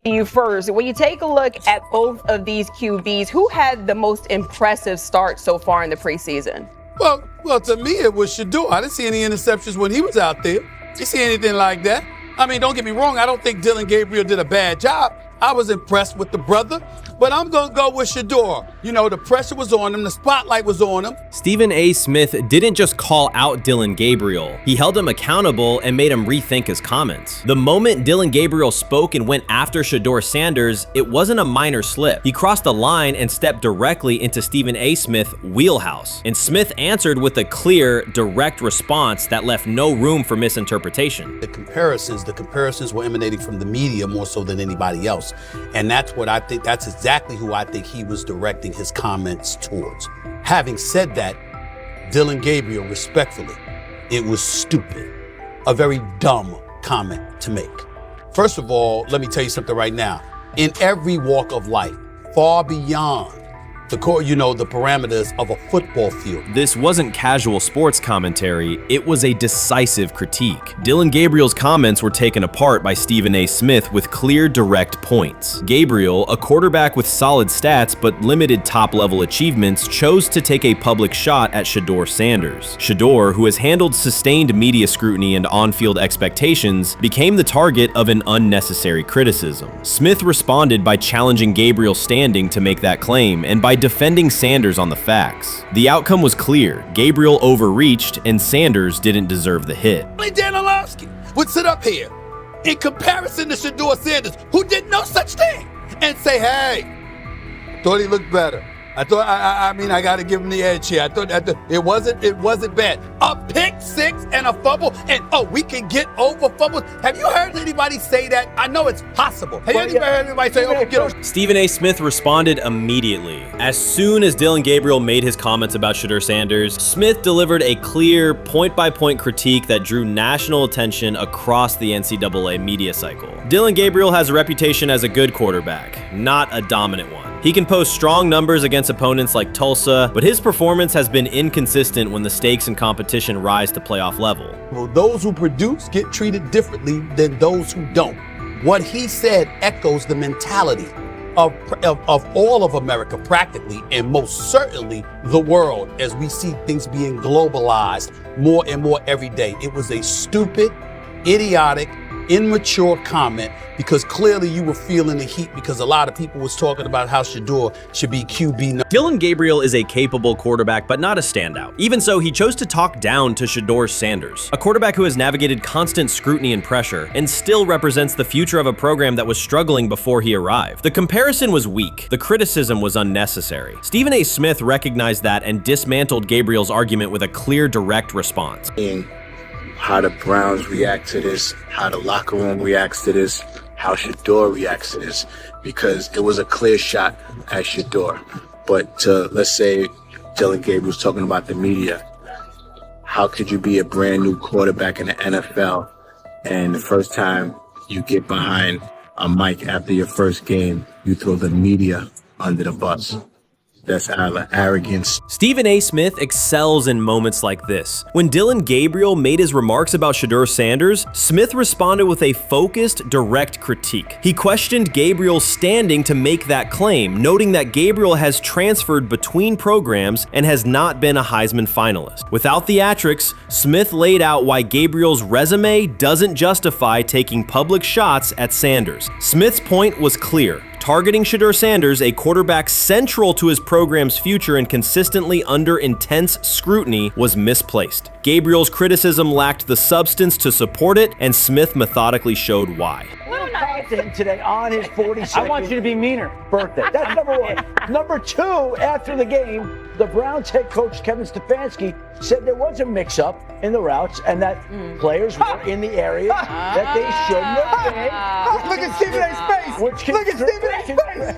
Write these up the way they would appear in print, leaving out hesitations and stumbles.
You first, when you take a look at both of these QBs, who had the most impressive start so far in the preseason? Well, to me, it was Shedeur. I didn't see any interceptions when he was out there. Didn't see anything like that. I mean, don't get me wrong. I don't think Dillon Gabriel did a bad job. I was impressed with the brother, but I'm going to go with Shedeur. You know, the pressure was on him. The spotlight was on him. Stephen A. Smith didn't just call out Dillon Gabriel. He held him accountable and made him rethink his comments. The moment Dillon Gabriel spoke and went after Shedeur Sanders, it wasn't a minor slip. He crossed the line and stepped directly into Stephen A. Smith's wheelhouse. And Smith answered with a clear, direct response that left no room for misinterpretation. The comparisons were emanating from the media more so than anybody else. And that's what I think, that's exactly who I think he was directing his comments towards. Having said that, Dillon Gabriel, respectfully, it was stupid. A very dumb comment to make. First of all, let me tell you something right now. In every walk of life, far beyond the parameters of a football field. This wasn't casual sports commentary, it was a decisive critique. Dillon Gabriel's comments were taken apart by Stephen A. Smith with clear, direct points. Gabriel, a quarterback with solid stats but limited top-level achievements, chose to take a public shot at Shedeur Sanders. Shedeur, who has handled sustained media scrutiny and on-field expectations, became the target of an unnecessary criticism. Smith responded by challenging Gabriel's standing to make that claim, and by defending Sanders on the facts. The outcome was clear. Gabriel overreached, and Sanders didn't deserve the hit. Dan Orlovsky would sit up here in comparison to Shedeur Sanders, who did no such thing, and say, hey, thought he looked better. I got to give him the edge here. I thought it wasn't bad. A pick six and a fumble, and we can get over fumbles. Have you heard anybody say that? I know it's possible. Have you ever heard anybody say, we get over? Stephen A. Smith responded immediately. As soon as Dillon Gabriel made his comments about Shedeur Sanders, Smith delivered a clear, point-by-point critique that drew national attention across the NCAA media cycle. Dillon Gabriel has a reputation as a good quarterback, not a dominant one. He can post strong numbers against opponents like Tulsa, but his performance has been inconsistent when the stakes and competition rise to playoff level. Well, those who produce get treated differently than those who don't. What he said echoes the mentality of all of America practically, and most certainly the world, as we see things being globalized more and more every day. It was a stupid, idiotic, immature comment, because clearly you were feeling the heat because a lot of people was talking about how Shedeur should be QB. Dillon Gabriel is a capable quarterback, but not a standout. Even so, he chose to talk down to Shedeur Sanders, a quarterback who has navigated constant scrutiny and pressure and still represents the future of a program that was struggling before he arrived. The comparison was weak. The criticism was unnecessary. Stephen A. Smith recognized that and dismantled Gabriel's argument with a clear, direct response. How the Browns react to this, how the locker room reacts to this, how Shedeur reacts to this, because it was a clear shot at Shedeur. But let's say Dillon Gabriel's talking about the media. How could you be a brand new quarterback in the NFL and the first time you get behind a mic after your first game, you throw the media under the bus? That's arrogance. Stephen A. Smith excels in moments like this. When Dillon Gabriel made his remarks about Shedeur Sanders, Smith responded with a focused, direct critique. He questioned Gabriel's standing to make that claim, noting that Gabriel has transferred between programs and has not been a Heisman finalist. Without theatrics, Smith laid out why Gabriel's resume doesn't justify taking public shots at Sanders. Smith's point was clear. Targeting Shedeur Sanders, a quarterback central to his program's future and consistently under intense scrutiny, was misplaced. Gabriel's criticism lacked the substance to support it, and Smith methodically showed why. Content today on his 42nd I want you to be meaner. Birthday. That's number one. Number two, after the game, the Browns head coach Kevin Stefanski said there was a mix-up in the routes and that players were in the area that they shouldn't have been. Look at Stephen A's face. Look at Stephen A's face.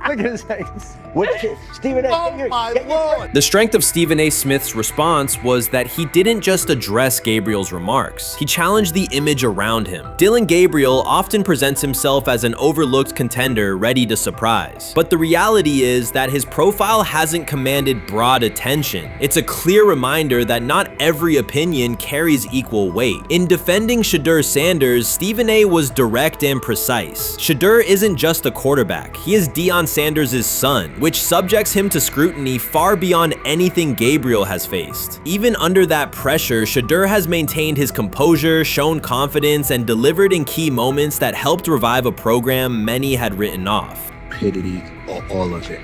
Look at Stephen A. Oh my Lord. The strength of Stephen A. Smith's response was that he didn't just address Gabriel's remarks. He challenged the image around him. Dillon Gabriel often presents himself as an overlooked contender ready to surprise. But the reality is that his profile hasn't commanded broad attention. It's a clear reminder that not every opinion carries equal weight. In defending Shedeur Sanders, Stephen A. was direct and precise. Shedeur isn't just a quarterback. He is Deion Sanders' son, which subjects him to scrutiny far beyond anything Gabriel has faced. Even under that pressure, Shedeur has maintained his composure, shown confidence, and delivered in key moments that helped revive a program many had written off. Stupidity, all of it.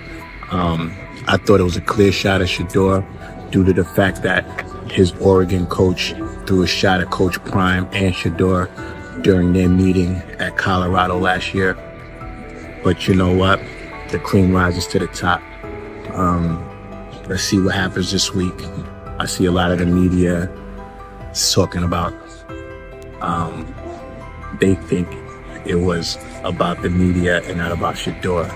I thought it was a clear shot at Shedeur due to the fact that his Oregon coach threw a shot at Coach Prime and Shedeur during their meeting at Colorado last year. But you know what? The cream rises to the top. Let's see what happens this week. I see a lot of the media talking about they think it was about the media and not about Shedeur.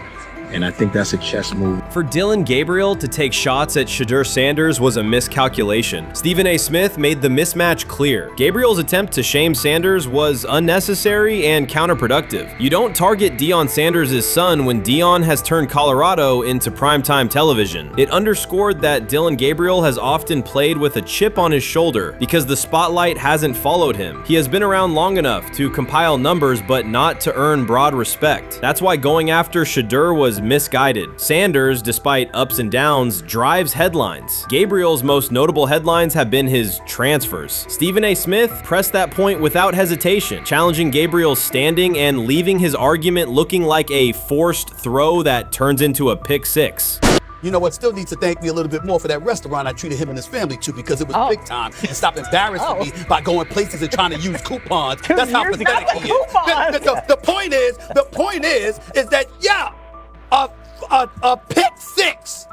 And I think that's a chess move. For Dillon Gabriel to take shots at Shedeur Sanders was a miscalculation. Stephen A. Smith made the mismatch clear. Gabriel's attempt to shame Sanders was unnecessary and counterproductive. You don't target Deion Sanders' son when Deion has turned Colorado into primetime television. It underscored that Dillon Gabriel has often played with a chip on his shoulder because the spotlight hasn't followed him. He has been around long enough to compile numbers but not to earn broad respect. That's why going after Shedeur was misguided. Sanders, despite ups and downs, drives headlines. Gabriel's most notable headlines have been his transfers. Stephen A. Smith pressed that point without hesitation, challenging Gabriel's standing and leaving his argument looking like a forced throw that turns into a pick six. You know what? Still needs to thank me a little bit more for that restaurant I treated him and his family to, because it was big time, and stop embarrassing me by going places and trying to use coupons. That's how pathetic he is. The point is that a pick six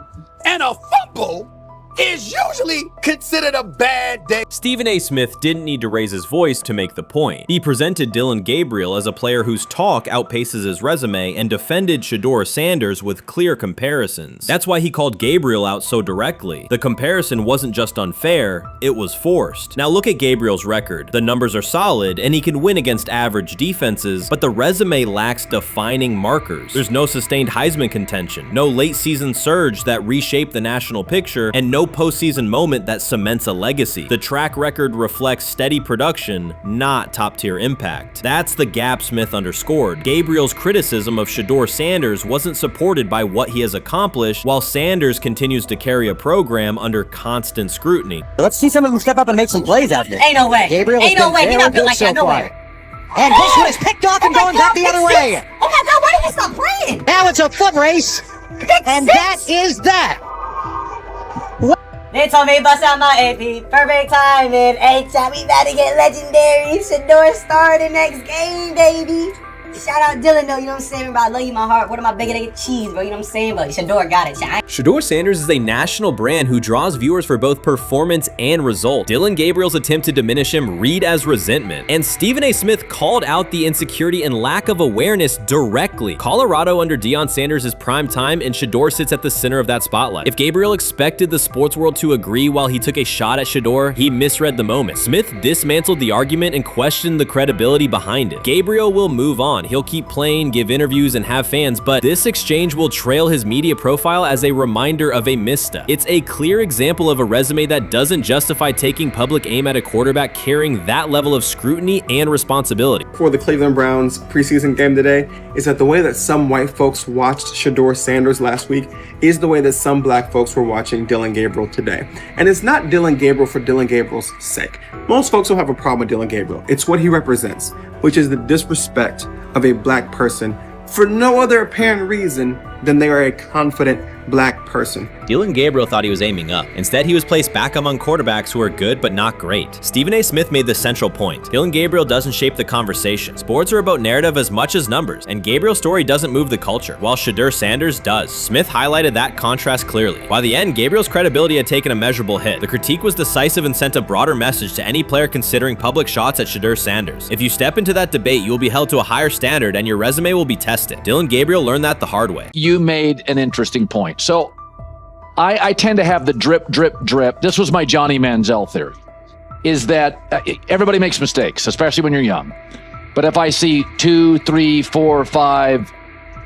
and a fumble is usually considered a bad day. Stephen A. Smith didn't need to raise his voice to make the point. He presented Dillon Gabriel as a player whose talk outpaces his resume and defended Shedeur Sanders with clear comparisons. That's why he called Gabriel out so directly. The comparison wasn't just unfair, it was forced. Now look at Gabriel's record. The numbers are solid and he can win against average defenses, but the resume lacks defining markers. There's no sustained Heisman contention, no late season surge that reshaped the national picture, and no postseason moment that cements a legacy. The track record reflects steady production, not top-tier impact. That's the gap Smith underscored. Gabriel's criticism of Shedeur Sanders wasn't supported by what he has accomplished, while Sanders continues to carry a program under constant scrutiny. Let's see some of them step up and make some plays out there. Ain't no way. Gabriel Ain't no way. He's not built like that. No way. And this one is picked off and going back the other way. Oh my God, why did he stop playing? Now it's a foot race. And that is that. They told me bust out my AP, perfect timing. H-shot, we about to get legendary. Shedeur start the next game, baby. Shout out Dillon though, you know what I'm saying? Bro, I love you, my heart. What am I bigger than cheese, bro? You know what I'm saying? But Shedeur got it. Shedeur Sanders is a national brand who draws viewers for both performance and result. Dillon Gabriel's attempt to diminish him read as resentment. And Stephen A. Smith called out the insecurity and lack of awareness directly. Colorado under Deion Sanders is prime time, and Shedeur sits at the center of that spotlight. If Gabriel expected the sports world to agree while he took a shot at Shedeur, he misread the moment. Smith dismantled the argument and questioned the credibility behind it. Gabriel will move on. He'll keep playing, give interviews, and have fans, but this exchange will trail his media profile as a reminder of a misstep. It's a clear example of a resume that doesn't justify taking public aim at a quarterback carrying that level of scrutiny and responsibility. For the Cleveland Browns preseason game today is that the way that some white folks watched Shedeur Sanders last week is the way that some black folks were watching Dillon Gabriel today. And it's not Dillon Gabriel for Dillon Gabriel's sake. Most folks don't have a problem with Dillon Gabriel. It's what he represents, which is the disrespect of a black person for no other apparent reason than they are a confident black person. Dillon Gabriel thought he was aiming up. Instead, he was placed back among quarterbacks who are good but not great. Stephen A. Smith made the central point. Dillon Gabriel doesn't shape the conversation. Sports are about narrative as much as numbers, and Gabriel's story doesn't move the culture, while Shedeur Sanders does. Smith highlighted that contrast clearly. By the end, Gabriel's credibility had taken a measurable hit. The critique was decisive and sent a broader message to any player considering public shots at Shedeur Sanders. If you step into that debate, you will be held to a higher standard and your resume will be tested. Dillon Gabriel learned that the hard way. You you made an interesting point. So I tend to have the drip, drip, drip. This was my Johnny Manziel theory, is that everybody makes mistakes, especially when you're young. But if I see 2, 3, 4, 5,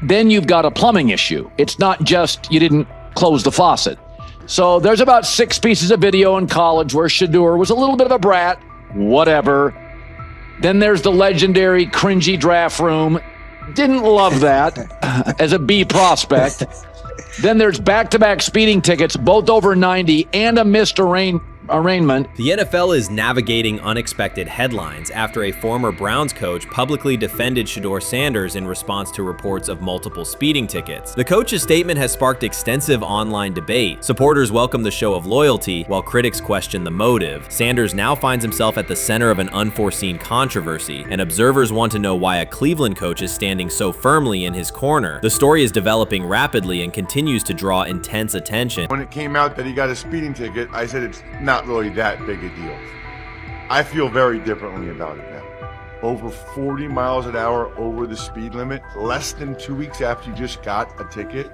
then you've got a plumbing issue. It's not just you didn't close the faucet. So there's about 6 pieces of video in college where Shedeur was a little bit of a brat, whatever. Then there's the legendary cringy draft room. Didn't love that as a B prospect. Then there's back-to-back speeding tickets, both over 90, and a missed arraignment. The NFL is navigating unexpected headlines after a former Browns coach publicly defended Shedeur Sanders in response to reports of multiple speeding tickets. The coach's statement has sparked extensive online debate. Supporters welcome the show of loyalty, while critics question the motive. Sanders now finds himself at the center of an unforeseen controversy, and observers want to know why a Cleveland coach is standing so firmly in his corner. The story is developing rapidly and continues to draw intense attention. When it came out that he got a speeding ticket, I said it's not really that big a deal. I feel very differently about it now. Over 40 miles an hour over the speed limit, less than 2 weeks after you just got a ticket.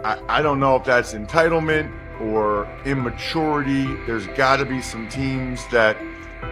I don't know if that's entitlement or immaturity. There's got to be some teams that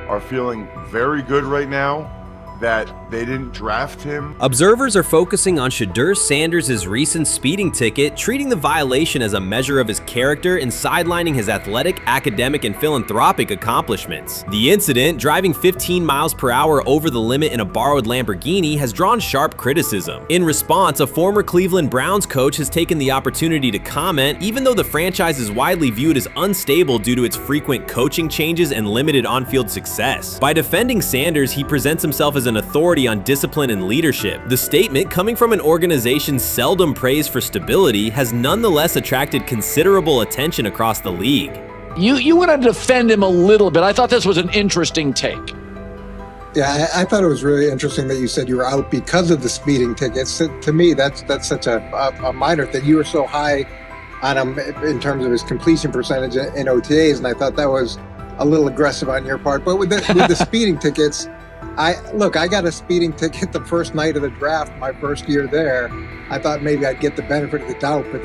are feeling very good right now that they didn't draft him. Observers are focusing on Shedeur Sanders' recent speeding ticket, treating the violation as a measure of his character and sidelining his athletic, academic, and philanthropic accomplishments. The incident, driving 15 miles per hour over the limit in a borrowed Lamborghini, has drawn sharp criticism. In response, a former Cleveland Browns coach has taken the opportunity to comment, even though the franchise is widely viewed as unstable due to its frequent coaching changes and limited on-field success. By defending Sanders, he presents himself as an authority on discipline and leadership. The statement, coming from an organization seldom praised for stability, has nonetheless attracted considerable attention across the league. You want to defend him a little bit. I thought this was an interesting take. Yeah, I thought it was really interesting that you said you were out because of the speeding tickets. To me, that's such a minor thing. You were so high on him in terms of his completion percentage in OTAs, and I thought that was a little aggressive on your part. But with the speeding tickets, I got a speeding ticket the first night of the draft, my first year there. I thought maybe I'd get the benefit of the doubt, but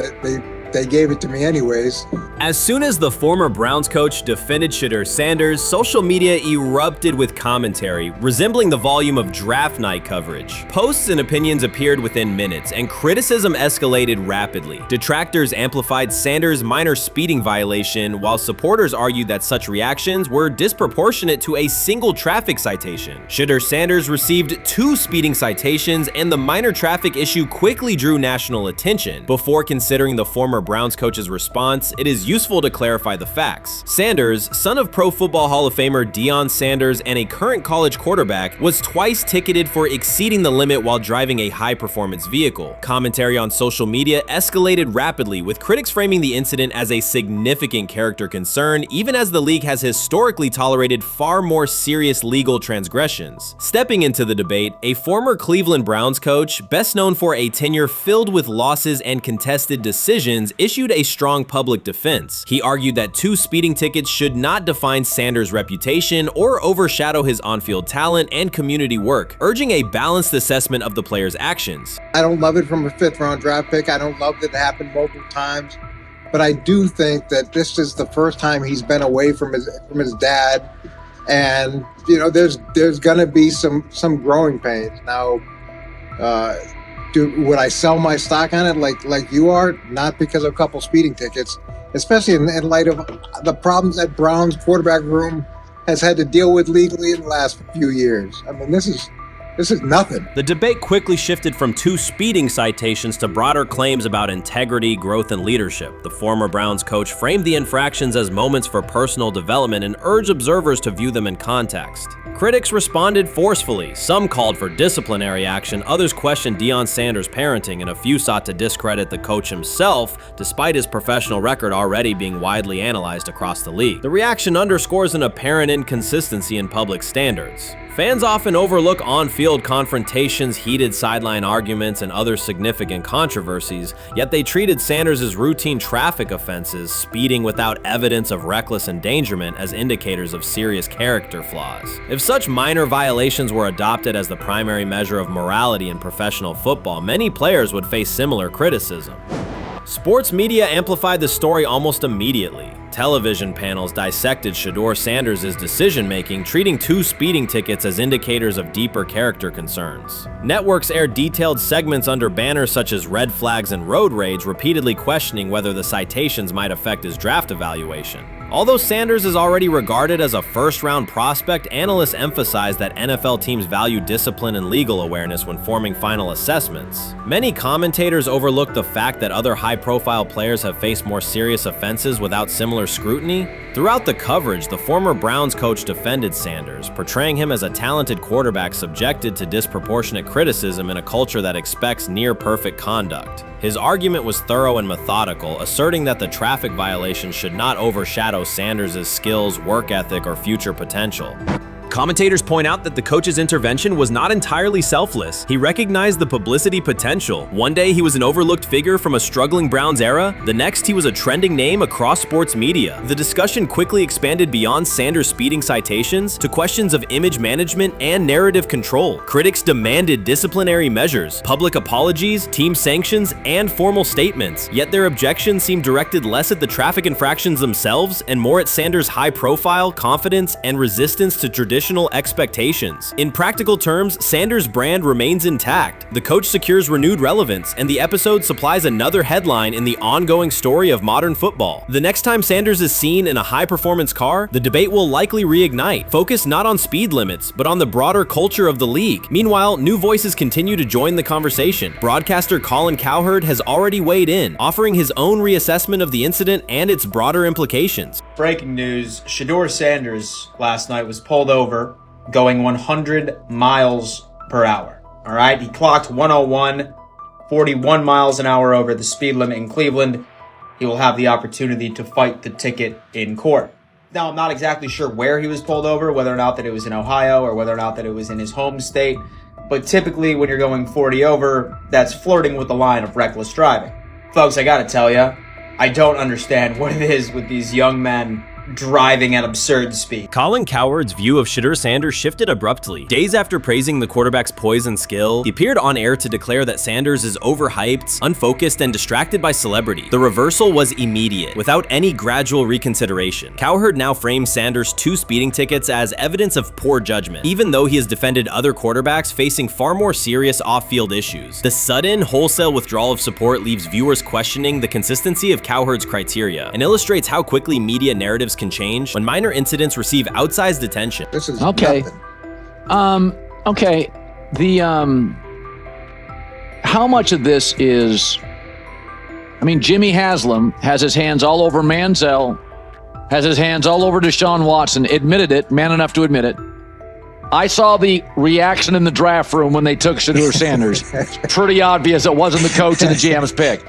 they gave it to me anyways. As soon as the former Browns coach defended Shedeur Sanders, social media erupted with commentary, resembling the volume of draft night coverage. Posts and opinions appeared within minutes, and criticism escalated rapidly. Detractors amplified Sanders' minor speeding violation, while supporters argued that such reactions were disproportionate to a single traffic citation. Shedeur Sanders received 2 speeding citations, and the minor traffic issue quickly drew national attention. Before considering the former Browns coach's response, it is useful to clarify the facts. Sanders, son of Pro Football Hall of Famer Deion Sanders and a current college quarterback, was twice ticketed for exceeding the limit while driving a high-performance vehicle. Commentary on social media escalated rapidly, with critics framing the incident as a significant character concern, even as the league has historically tolerated far more serious legal transgressions. Stepping into the debate, a former Cleveland Browns coach, best known for a tenure filled with losses and contested decisions, issued a strong public defense. He argued that 2 speeding tickets should not define Sanders' reputation or overshadow his on-field talent and community work, urging a balanced assessment of the player's actions. I don't love it from a 5th-round draft pick. I don't love that it happened multiple times, but I do think that this is the first time he's been away from his dad, and there's gonna be some growing pains now. Would I sell my stock on it like you are? Not because of a couple speeding tickets, especially in light of the problems that Brown's quarterback room has had to deal with legally in the last few years. I mean, this is nothing. The debate quickly shifted from 2 speeding citations to broader claims about integrity, growth, and leadership. The former Browns coach framed the infractions as moments for personal development and urged observers to view them in context. Critics responded forcefully. Some called for disciplinary action, others questioned Deion Sanders' parenting, and a few sought to discredit the coach himself, despite his professional record already being widely analyzed across the league. The reaction underscores an apparent inconsistency in public standards. Fans often overlook on-field confrontations, heated sideline arguments, and other significant controversies, yet they treated Sanders' routine traffic offenses, speeding without evidence of reckless endangerment, as indicators of serious character flaws. If such minor violations were adopted as the primary measure of morality in professional football, many players would face similar criticism. Sports media amplified the story almost immediately. Television panels dissected Shedeur Sanders' decision-making, treating 2 speeding tickets as indicators of deeper character concerns. Networks aired detailed segments under banners such as red flags and road rage, repeatedly questioning whether the citations might affect his draft evaluation. Although Sanders is already regarded as a first-round prospect, analysts emphasize that NFL teams value discipline and legal awareness when forming final assessments. Many commentators overlook the fact that other high-profile players have faced more serious offenses without similar scrutiny. Throughout the coverage, the former Browns coach defended Sanders, portraying him as a talented quarterback subjected to disproportionate criticism in a culture that expects near-perfect conduct. His argument was thorough and methodical, asserting that the traffic violation should not overshadow Sanders' skills, work ethic, or future potential. Commentators point out that the coach's intervention was not entirely selfless. He recognized the publicity potential. One day he was an overlooked figure from a struggling Browns era, the next he was a trending name across sports media. The discussion quickly expanded beyond Sanders' speeding citations to questions of image management and narrative control. Critics demanded disciplinary measures, public apologies, team sanctions, and formal statements, yet their objections seemed directed less at the traffic infractions themselves and more at Sanders' high profile, confidence, and resistance to traditional expectations. In practical terms, Sanders' brand remains intact. The coach secures renewed relevance, and the episode supplies another headline in the ongoing story of modern football. The next time Sanders is seen in a high-performance car, the debate will likely reignite, focused not on speed limits, but on the broader culture of the league. Meanwhile, new voices continue to join the conversation. Broadcaster Colin Cowherd has already weighed in, offering his own reassessment of the incident and its broader implications. Breaking news, Shedeur Sanders last night was pulled over going 100 miles per hour. All right, he clocked 101, 41 miles an hour over the speed limit in Cleveland. He will have the opportunity to fight the ticket in court. Now, I'm not exactly sure where he was pulled over, whether or not that it was in Ohio or whether or not that it was in his home state. But typically when you're going 40 over, that's flirting with the line of reckless driving. Folks, I gotta tell you, I don't understand what it is with these young men driving at absurd speed. Colin Cowherd's view of Shedeur Sanders shifted abruptly. Days after praising the quarterback's poise and skill, he appeared on air to declare that Sanders is overhyped, unfocused, and distracted by celebrity. The reversal was immediate, without any gradual reconsideration. Cowherd now frames Sanders' 2 speeding tickets as evidence of poor judgment, even though he has defended other quarterbacks facing far more serious off-field issues. The sudden, wholesale withdrawal of support leaves viewers questioning the consistency of Cowherd's criteria and illustrates how quickly media narratives can change when minor incidents receive outsized attention. This is Okay. nothing. Okay. How much of this is, Jimmy Haslam has his hands all over Manziel, has his hands all over Deshaun Watson, admitted it, man enough to admit it. I saw the reaction in the draft room when they took Shedeur Sanders. It's pretty obvious it wasn't the coach and the GM's pick.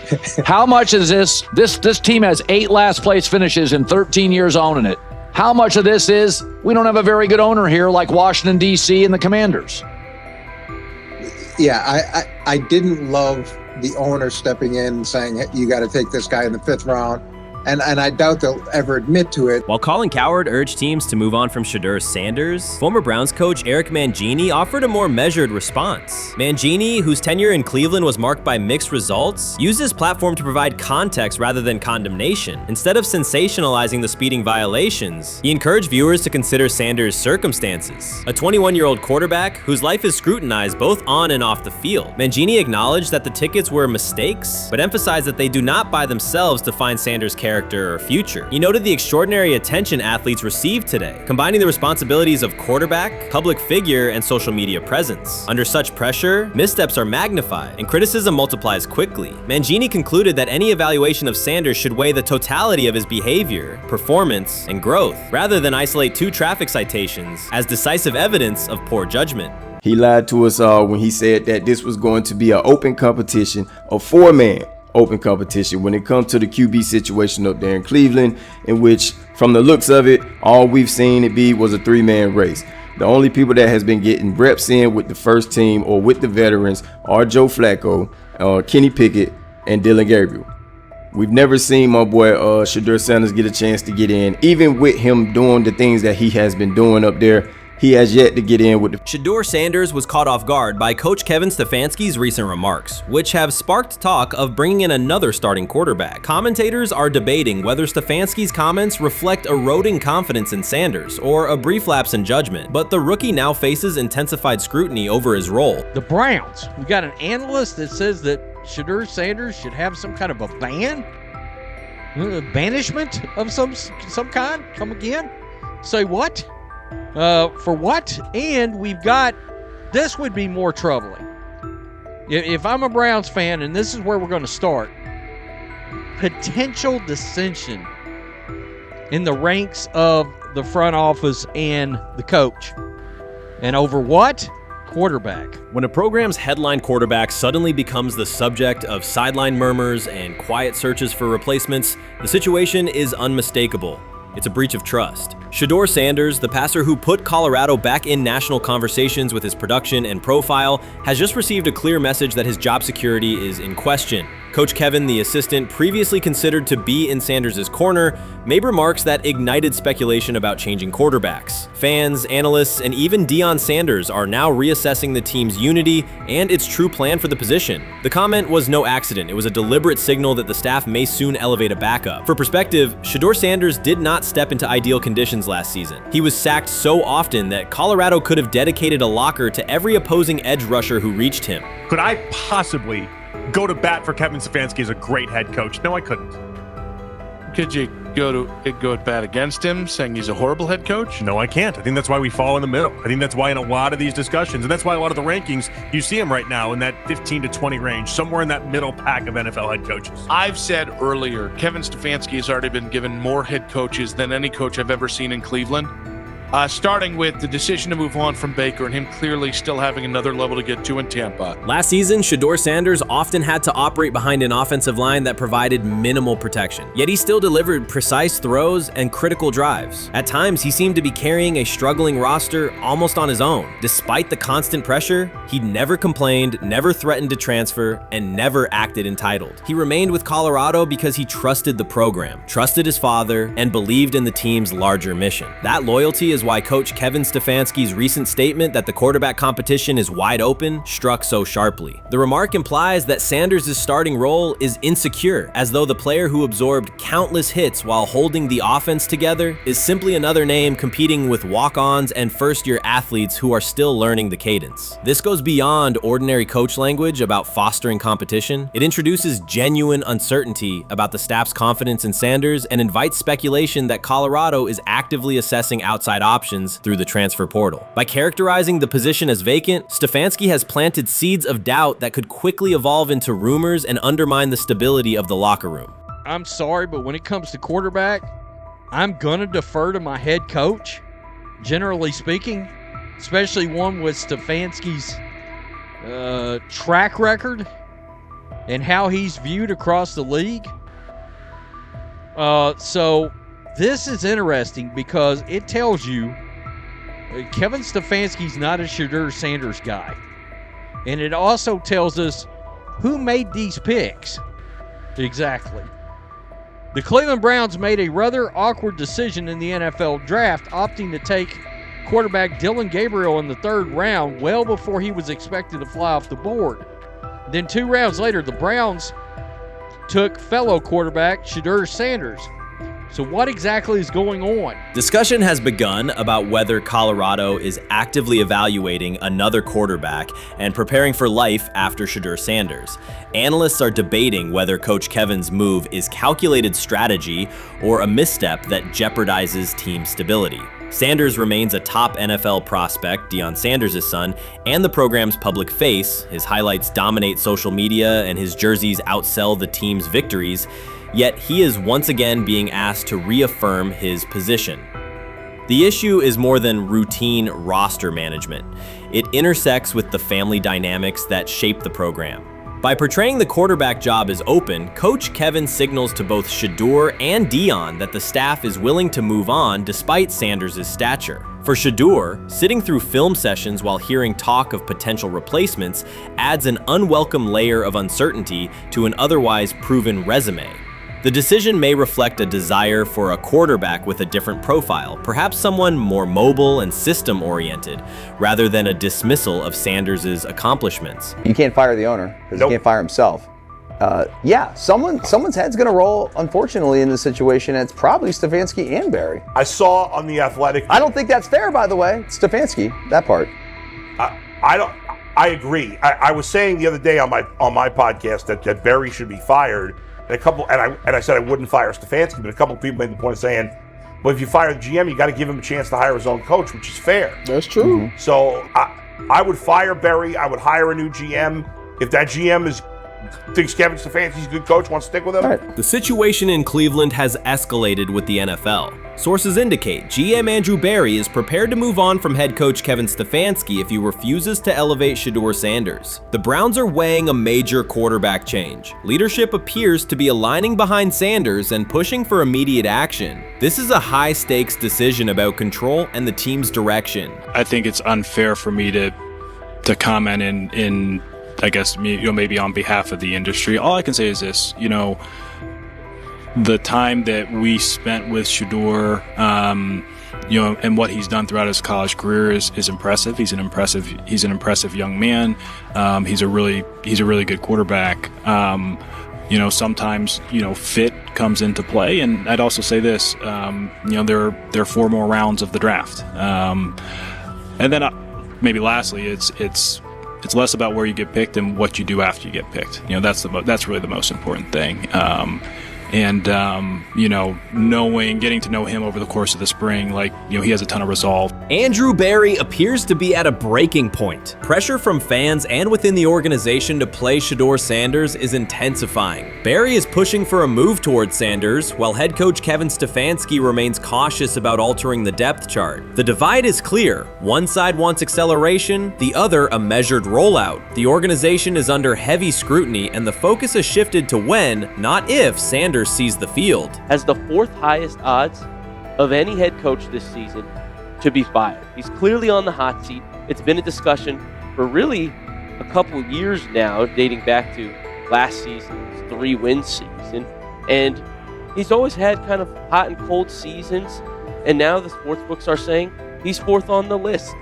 How much is this team has 8 last place finishes in 13 years owning it. How much of this is we don't have a very good owner here like Washington, D.C. and the Commanders? Yeah, I didn't love the owner stepping in and saying, hey, you got to take this guy in the 5th round. And I doubt they'll ever admit to it. While Colin Cowherd urged teams to move on from Shedeur Sanders, former Browns coach Eric Mangini offered a more measured response. Mangini, whose tenure in Cleveland was marked by mixed results, used his platform to provide context rather than condemnation. Instead of sensationalizing the speeding violations, he encouraged viewers to consider Sanders' circumstances. A 21-year-old quarterback whose life is scrutinized both on and off the field. Mangini acknowledged that the tickets were mistakes, but emphasized that they do not by themselves define Sanders' character or future. He noted the extraordinary attention athletes received today, combining the responsibilities of quarterback, public figure, and social media presence. Under such pressure, missteps are magnified, and criticism multiplies quickly. Mangini concluded that any evaluation of Sanders should weigh the totality of his behavior, performance, and growth, rather than isolate 2 traffic citations as decisive evidence of poor judgment. He lied to us all when he said that this was going to be an open competition, a 4-man open competition when it comes to the QB situation up there in Cleveland, in which, from the looks of it, all we've seen it be was a 3-man race. The only people that has been getting reps in with the first team or with the veterans are Joe Flacco, Kenny Pickett, and Dylan Gabriel. We've never seen my boy Shedeur Sanders get a chance to get in. Even with him doing the things that he has been doing up there, he has yet to get in with the... Shedeur Sanders was caught off guard by Coach Kevin Stefanski's recent remarks, which have sparked talk of bringing in another starting quarterback. Commentators are debating whether Stefanski's comments reflect eroding confidence in Sanders or a brief lapse in judgment, but the rookie now faces intensified scrutiny over his role. The Browns, we got an analyst that says that Shedeur Sanders should have some kind of a ban? Banishment of some kind? Come again? Say what? For what? And we've got, this would be more troubling. If I'm a Browns fan, and this is where we're going to start, potential dissension in the ranks of the front office and the coach. And over what? Quarterback. When a program's headline quarterback suddenly becomes the subject of sideline murmurs and quiet searches for replacements, the situation is unmistakable. It's a breach of trust. Shedeur Sanders, the passer who put Colorado back in national conversations with his production and profile, has just received a clear message that his job security is in question. Coach Kevin, the assistant previously considered to be in Sanders' corner, made remarks that ignited speculation about changing quarterbacks. Fans, analysts, and even Deion Sanders are now reassessing the team's unity and its true plan for the position. The comment was no accident. It was a deliberate signal that the staff may soon elevate a backup. For perspective, Shedeur Sanders did not step into ideal conditions last season. He was sacked so often that Colorado could have dedicated a locker to every opposing edge rusher who reached him. Could I possibly go to bat for Kevin Stefanski as a great head coach? No, I couldn't. Could you go at bat against him, saying he's a horrible head coach? No, I can't. I think that's why we fall in the middle. I think that's why in a lot of these discussions, and that's why a lot of the rankings, you see him right now in that 15 to 20 range, somewhere in that middle pack of NFL head coaches. I've said earlier, Kevin Stefanski has already been given more head coaches than any coach I've ever seen in Cleveland. Starting with the decision to move on from Baker and him clearly still having another level to get to in Tampa. Last season, Shedeur Sanders often had to operate behind an offensive line that provided minimal protection, yet he still delivered precise throws and critical drives. At times, he seemed to be carrying a struggling roster almost on his own. Despite the constant pressure, he never complained, never threatened to transfer, and never acted entitled. He remained with Colorado because he trusted the program, trusted his father, and believed in the team's larger mission. That loyalty is why Coach Kevin Stefanski's recent statement that the quarterback competition is wide open struck so sharply. The remark implies that Sanders' starting role is insecure, as though the player who absorbed countless hits while holding the offense together is simply another name competing with walk-ons and first-year athletes who are still learning the cadence. This goes beyond ordinary coach language about fostering competition. It introduces genuine uncertainty about the staff's confidence in Sanders and invites speculation that Colorado is actively assessing outside options through the transfer portal. By characterizing the position as vacant, Stefanski has planted seeds of doubt that could quickly evolve into rumors and undermine the stability of the locker room. I'm sorry, but when it comes to quarterback, I'm gonna defer to my head coach, generally speaking, especially one with Stefanski's track record and how he's viewed across the league. So this is interesting because it tells you Kevin Stefanski's not a Shedeur Sanders guy. And it also tells us who made these picks. Exactly. The Cleveland Browns made a rather awkward decision in the NFL draft, opting to take quarterback Dylan Gabriel in the 3rd round well before he was expected to fly off the board. Then 2 rounds later, the Browns took fellow quarterback Shedeur Sanders. So what exactly is going on? Discussion has begun about whether Colorado is actively evaluating another quarterback and preparing for life after Shedeur Sanders. Analysts are debating whether Coach Kevin's move is calculated strategy or a misstep that jeopardizes team stability. Sanders remains a top NFL prospect, Deion Sanders' son, and the program's public face. His highlights dominate social media and his jerseys outsell the team's victories. Yet he is once again being asked to reaffirm his position. The issue is more than routine roster management. It intersects with the family dynamics that shape the program. By portraying the quarterback job as open, Coach Kevin signals to both Shedeur and Dion that the staff is willing to move on despite Sanders' stature. For Shedeur, sitting through film sessions while hearing talk of potential replacements adds an unwelcome layer of uncertainty to an otherwise proven resume. The decision may reflect a desire for a quarterback with a different profile, perhaps someone more mobile and system-oriented, rather than a dismissal of Sanders' accomplishments. You can't fire the owner because he can't fire himself. Yeah, someone's head's going to roll, unfortunately, in this situation. It's probably Stefanski and Barry. I saw on The Athletic. I don't think that's fair, by the way. Stefanski, that part. I agree. I was saying the other day on my podcast that Barry should be fired. And I said I wouldn't fire Stefanski, but a couple of people made the point of saying, well, if you fire the GM, you got to give him a chance to hire his own coach, which is fair. That's true. So I would fire Barry. I would hire a new GM. If that GM thinks Kevin Stefanski's a good coach, wants to stick with him. Right. The situation in Cleveland has escalated with the NFL. Sources indicate GM Andrew Barry is prepared to move on from head coach Kevin Stefanski if he refuses to elevate Shedeur Sanders. The Browns are weighing a major quarterback change. Leadership appears to be aligning behind Sanders and pushing for immediate action. This is a high-stakes decision about control and the team's direction. I think it's unfair for me to comment in I guess, maybe on behalf of the industry. All I can say is this, the time that we spent with Shedeur, and what he's done throughout his college career is impressive. He's an impressive young man. He's a really good quarterback. Sometimes, fit comes into play. And I'd also say this, there are 4 more rounds of the draft. And then maybe lastly, it's less about where you get picked and what you do after you get picked. That's really the most important thing. Getting to know him over the course of the spring, he has a ton of resolve. Andrew Barry appears to be at a breaking point. Pressure from fans and within the organization to play Shedeur Sanders is intensifying. Barry is pushing for a move towards Sanders, while head coach Kevin Stefanski remains cautious about altering the depth chart. The divide is clear. One side wants acceleration, the other a measured rollout. The organization is under heavy scrutiny, and the focus has shifted to when, not if, Sanders sees the field. Has the 4th highest odds of any head coach this season to be fired. He's clearly on the hot seat. It's been a discussion for really a couple years now, dating back to last season's 3-win season. And he's always had kind of hot and cold seasons. And now the sports books are saying he's 4th on the list.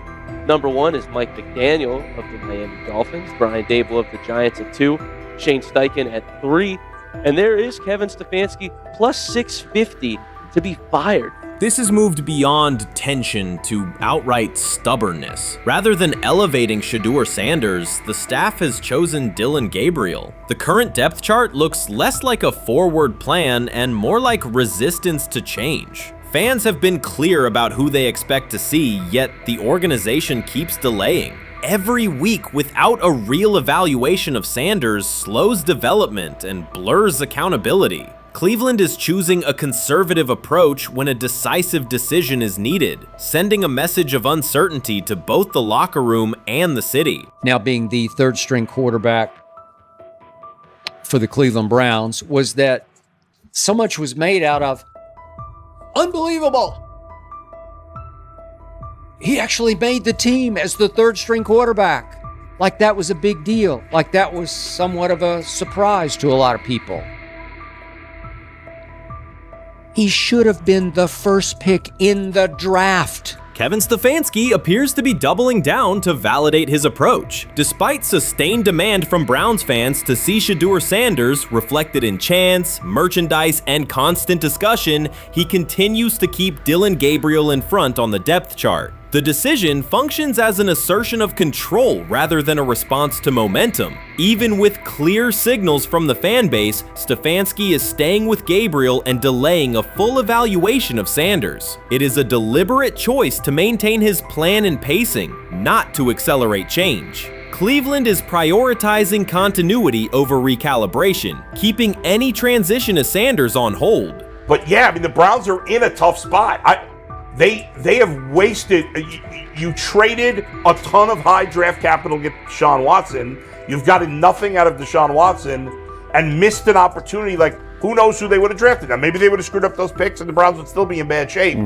Number 1 is Mike McDaniel of the Miami Dolphins, Brian Dable of the Giants at 2, Shane Steichen at 3, and there is Kevin Stefanski plus 650 to be fired. This has moved beyond tension to outright stubbornness. Rather than elevating Shedeur Sanders, the staff has chosen Dillon Gabriel. The current depth chart looks less like a forward plan and more like resistance to change. Fans have been clear about who they expect to see, yet the organization keeps delaying. Every week without a real evaluation of Sanders slows development and blurs accountability. Cleveland is choosing a conservative approach when a decisive decision is needed, sending a message of uncertainty to both the locker room and the city. Now being the 3rd-string quarterback for the Cleveland Browns, was that so much was made out of unbelievable. He actually made the team as the 3rd-string quarterback. Like that was a big deal. Like that was somewhat of a surprise to a lot of people. He should have been the first pick in the draft. Kevin Stefanski appears to be doubling down to validate his approach. Despite sustained demand from Browns fans to see Shedeur Sanders reflected in chants, merchandise, and constant discussion, he continues to keep Dillon Gabriel in front on the depth chart. The decision functions as an assertion of control rather than a response to momentum. Even with clear signals from the fan base, Stefanski is staying with Gabriel and delaying a full evaluation of Sanders. It is a deliberate choice to maintain his plan and pacing, not to accelerate change. Cleveland is prioritizing continuity over recalibration, keeping any transition to Sanders on hold. But yeah, the Browns are in a tough spot. They have wasted. You traded a ton of high draft capital to get Deshaun Watson. You've gotten nothing out of Deshaun Watson and missed an opportunity. Like, who knows who they would have drafted? Now, maybe they would have screwed up those picks and the Browns would still be in bad shape.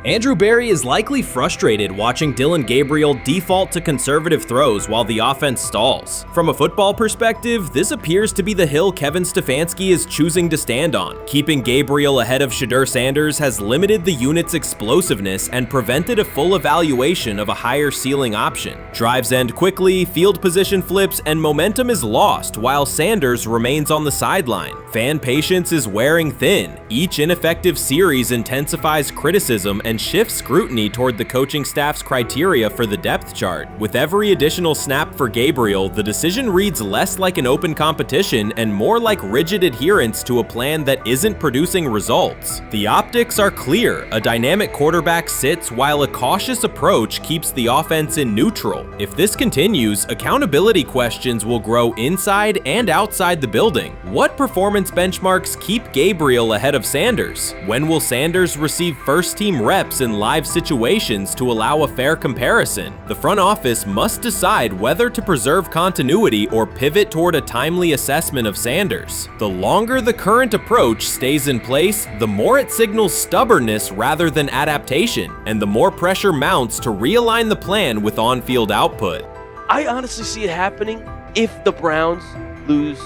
Andrew Berry is likely frustrated watching Dillon Gabriel default to conservative throws while the offense stalls. From a football perspective, this appears to be the hill Kevin Stefanski is choosing to stand on. Keeping Gabriel ahead of Shedeur Sanders has limited the unit's explosiveness and prevented a full evaluation of a higher ceiling option. Drives end quickly, field position flips, and momentum is lost while Sanders remains on the sideline. Fan patience is wearing thin. Each ineffective series intensifies criticism and shifts scrutiny toward the coaching staff's criteria for the depth chart. With every additional snap for Gabriel, the decision reads less like an open competition and more like rigid adherence to a plan that isn't producing results. The optics are clear. A dynamic quarterback sits while a cautious approach keeps the offense in neutral. If this continues, accountability questions will grow inside and outside the building. What performance benchmarks keep Gabriel ahead of Sanders? When will Sanders receive first-team reps in live situations to allow a fair comparison? The front office must decide whether to preserve continuity or pivot toward a timely assessment of Sanders. The longer the current approach stays in place, the more it signals stubbornness rather than adaptation, and the more pressure mounts to realign the plan with on-field output. I honestly see it happening if the Browns lose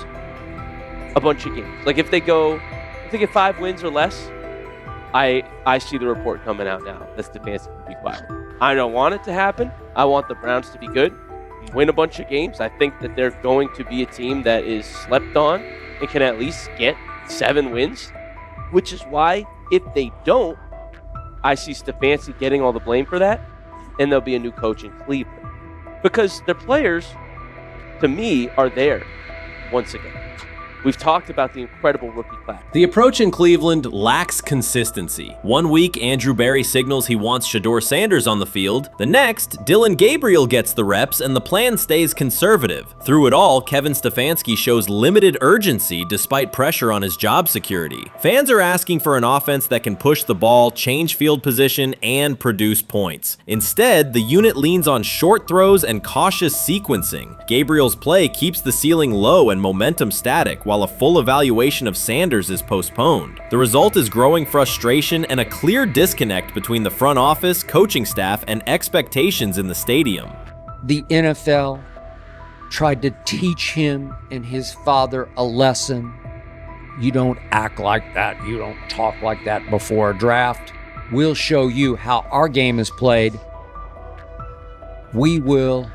a bunch of games. Like if they get 5 wins or less, I see the report coming out now that Stefanski will be fired. I don't want it to happen. I want the Browns to be good, win a bunch of games. I think that they're going to be a team that is slept on and can at least get 7 wins, which is why if they don't, I see Stefanski getting all the blame for that, and there'll be a new coach in Cleveland. Because their players, to me, are there once again. We've talked about the incredible rookie class. The approach in Cleveland lacks consistency. One week, Andrew Berry signals he wants Shedeur Sanders on the field. The next, Dillon Gabriel gets the reps and the plan stays conservative. Through it all, Kevin Stefanski shows limited urgency despite pressure on his job security. Fans are asking for an offense that can push the ball, change field position, and produce points. Instead, the unit leans on short throws and cautious sequencing. Gabriel's play keeps the ceiling low and momentum static, while a full evaluation of Sanders is postponed. The result is growing frustration and a clear disconnect between the front office, coaching staff, and expectations in the stadium. The NFL tried to teach him and his father a lesson. You don't act like that. You don't talk like that before a draft. We'll show you how our game is played. We will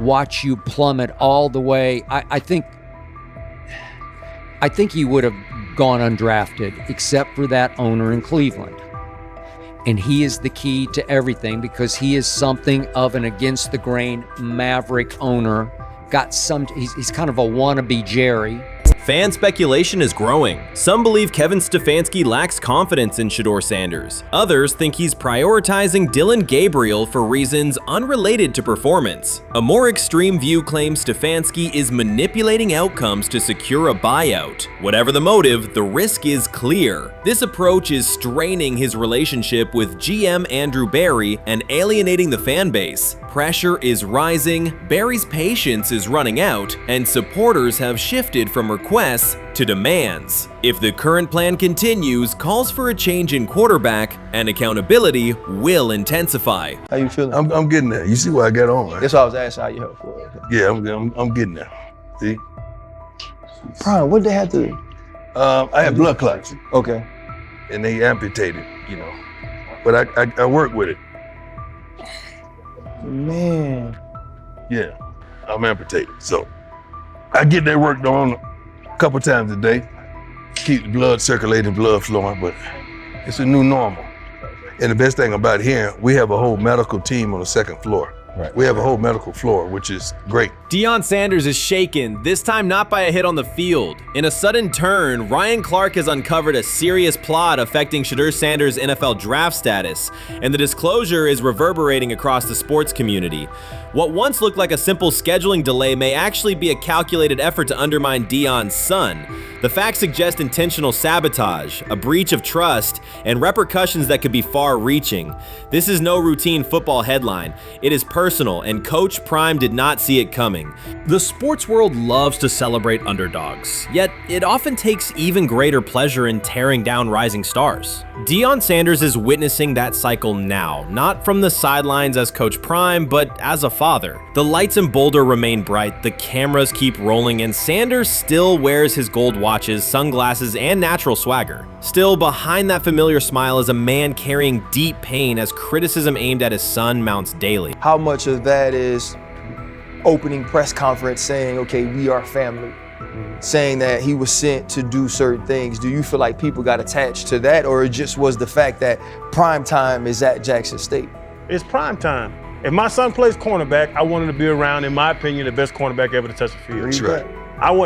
watch you plummet all the way. I think he would have gone undrafted except for that owner in Cleveland. And he is the key to everything because he is something of an against the grain maverick owner. He's kind of a wannabe Jerry. Fan speculation is growing. Some believe Kevin Stefanski lacks confidence in Shedeur Sanders. Others think he's prioritizing Dillon Gabriel for reasons unrelated to performance. A more extreme view claims Stefanski is manipulating outcomes to secure a buyout. Whatever the motive, the risk is clear. This approach is straining his relationship with GM Andrew Berry and alienating the fan base. Pressure is rising, Berry's patience is running out, and supporters have shifted from requests to demands. If the current plan continues, calls for a change in quarterback and accountability will intensify. How you feeling? I'm getting there. You see what I got on, right? That's why I was asking how you help for it. Yeah, I'm getting there. See? Brian, what did they have to? I had blood clots. Okay. And they amputated, But I work with it. Man. Yeah, I'm amputated. So I get that work done a couple times a day. Keep the blood circulating, blood flowing, but it's a new normal. And the best thing about here, we have a whole medical team on the second floor. Right. We have a whole medical floor, which is great. Deion Sanders is shaken, this time not by a hit on the field. In a sudden turn, Ryan Clark has uncovered a serious plot affecting Shedeur Sanders' NFL draft status, and the disclosure is reverberating across the sports community. What once looked like a simple scheduling delay may actually be a calculated effort to undermine Deion's son. The facts suggest intentional sabotage, a breach of trust, and repercussions that could be far-reaching. This is no routine football headline. It is personal, and Coach Prime did not see it coming. The sports world loves to celebrate underdogs, yet it often takes even greater pleasure in tearing down rising stars. Deion Sanders is witnessing that cycle now, not from the sidelines as Coach Prime, but as a father. The lights in Boulder remain bright, the cameras keep rolling, and Sanders still wears his gold watches, sunglasses, and natural swagger. Still, behind that familiar smile is a man carrying deep pain as criticism aimed at his son mounts daily. How much of that is opening press conference saying, okay, we are family, saying that he was sent to do certain things? Do you feel like people got attached to that, or it just was the fact that prime time is at Jackson State? It's prime time. If my son plays cornerback, I want him to be around, in my opinion, the best cornerback ever to touch the field. That's right.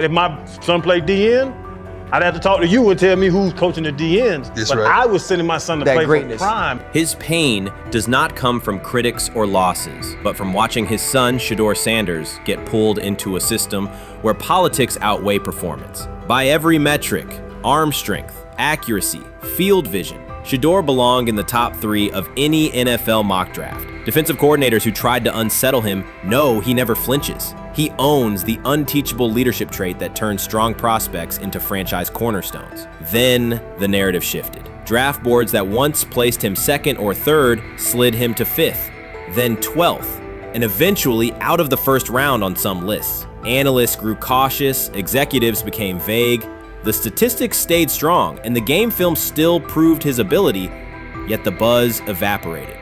If my son played DN, I'd have to talk to you and tell me who's coaching the DNs. That's but right. I was sending my son to play for prime. His pain does not come from critics or losses, but from watching his son, Shedeur Sanders, get pulled into a system where politics outweigh performance. By every metric, arm strength, accuracy, field vision, Shedeur belonged in the top 3 of any NFL mock draft. Defensive coordinators who tried to unsettle him know he never flinches. He owns the unteachable leadership trait that turns strong prospects into franchise cornerstones. Then the narrative shifted. Draft boards that once placed him 2nd or 3rd slid him to 5th, then 12th, and eventually out of the 1st round on some lists. Analysts grew cautious, executives became vague. The statistics stayed strong, and the game film still proved his ability, yet the buzz evaporated.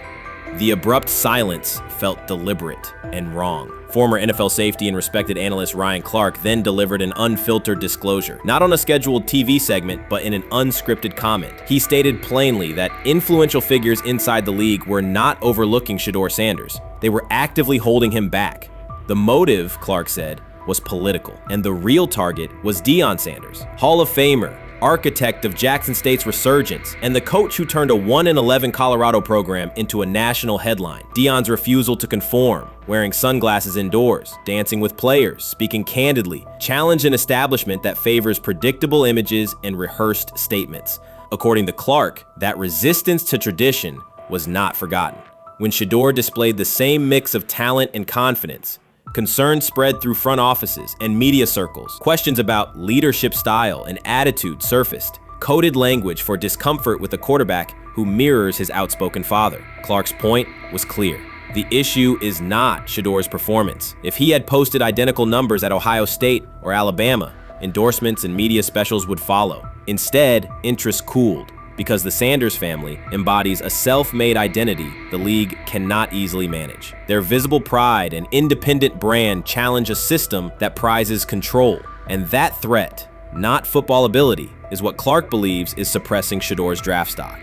The abrupt silence felt deliberate and wrong. Former NFL safety and respected analyst Ryan Clark then delivered an unfiltered disclosure, not on a scheduled TV segment, but in an unscripted comment. He stated plainly that influential figures inside the league were not overlooking Shedeur Sanders. They were actively holding him back. The motive, Clark said, was political, and the real target was Deion Sanders, Hall of Famer, architect of Jackson State's resurgence, and the coach who turned a 1-11 Colorado program into a national headline. Deion's refusal to conform, wearing sunglasses indoors, dancing with players, speaking candidly, challenged an establishment that favors predictable images and rehearsed statements. According to Clark, that resistance to tradition was not forgotten. When Shedeur displayed the same mix of talent and confidence, concern spread through front offices and media circles. Questions about leadership style and attitude surfaced. Coded language for discomfort with a quarterback who mirrors his outspoken father. Clark's point was clear. The issue is not Shedeur's performance. If he had posted identical numbers at Ohio State or Alabama, endorsements and media specials would follow. Instead, interest cooled, because the Sanders family embodies a self-made identity the league cannot easily manage. Their visible pride and independent brand challenge a system that prizes control. And that threat, not football ability, is what Clark believes is suppressing Shedeur's draft stock.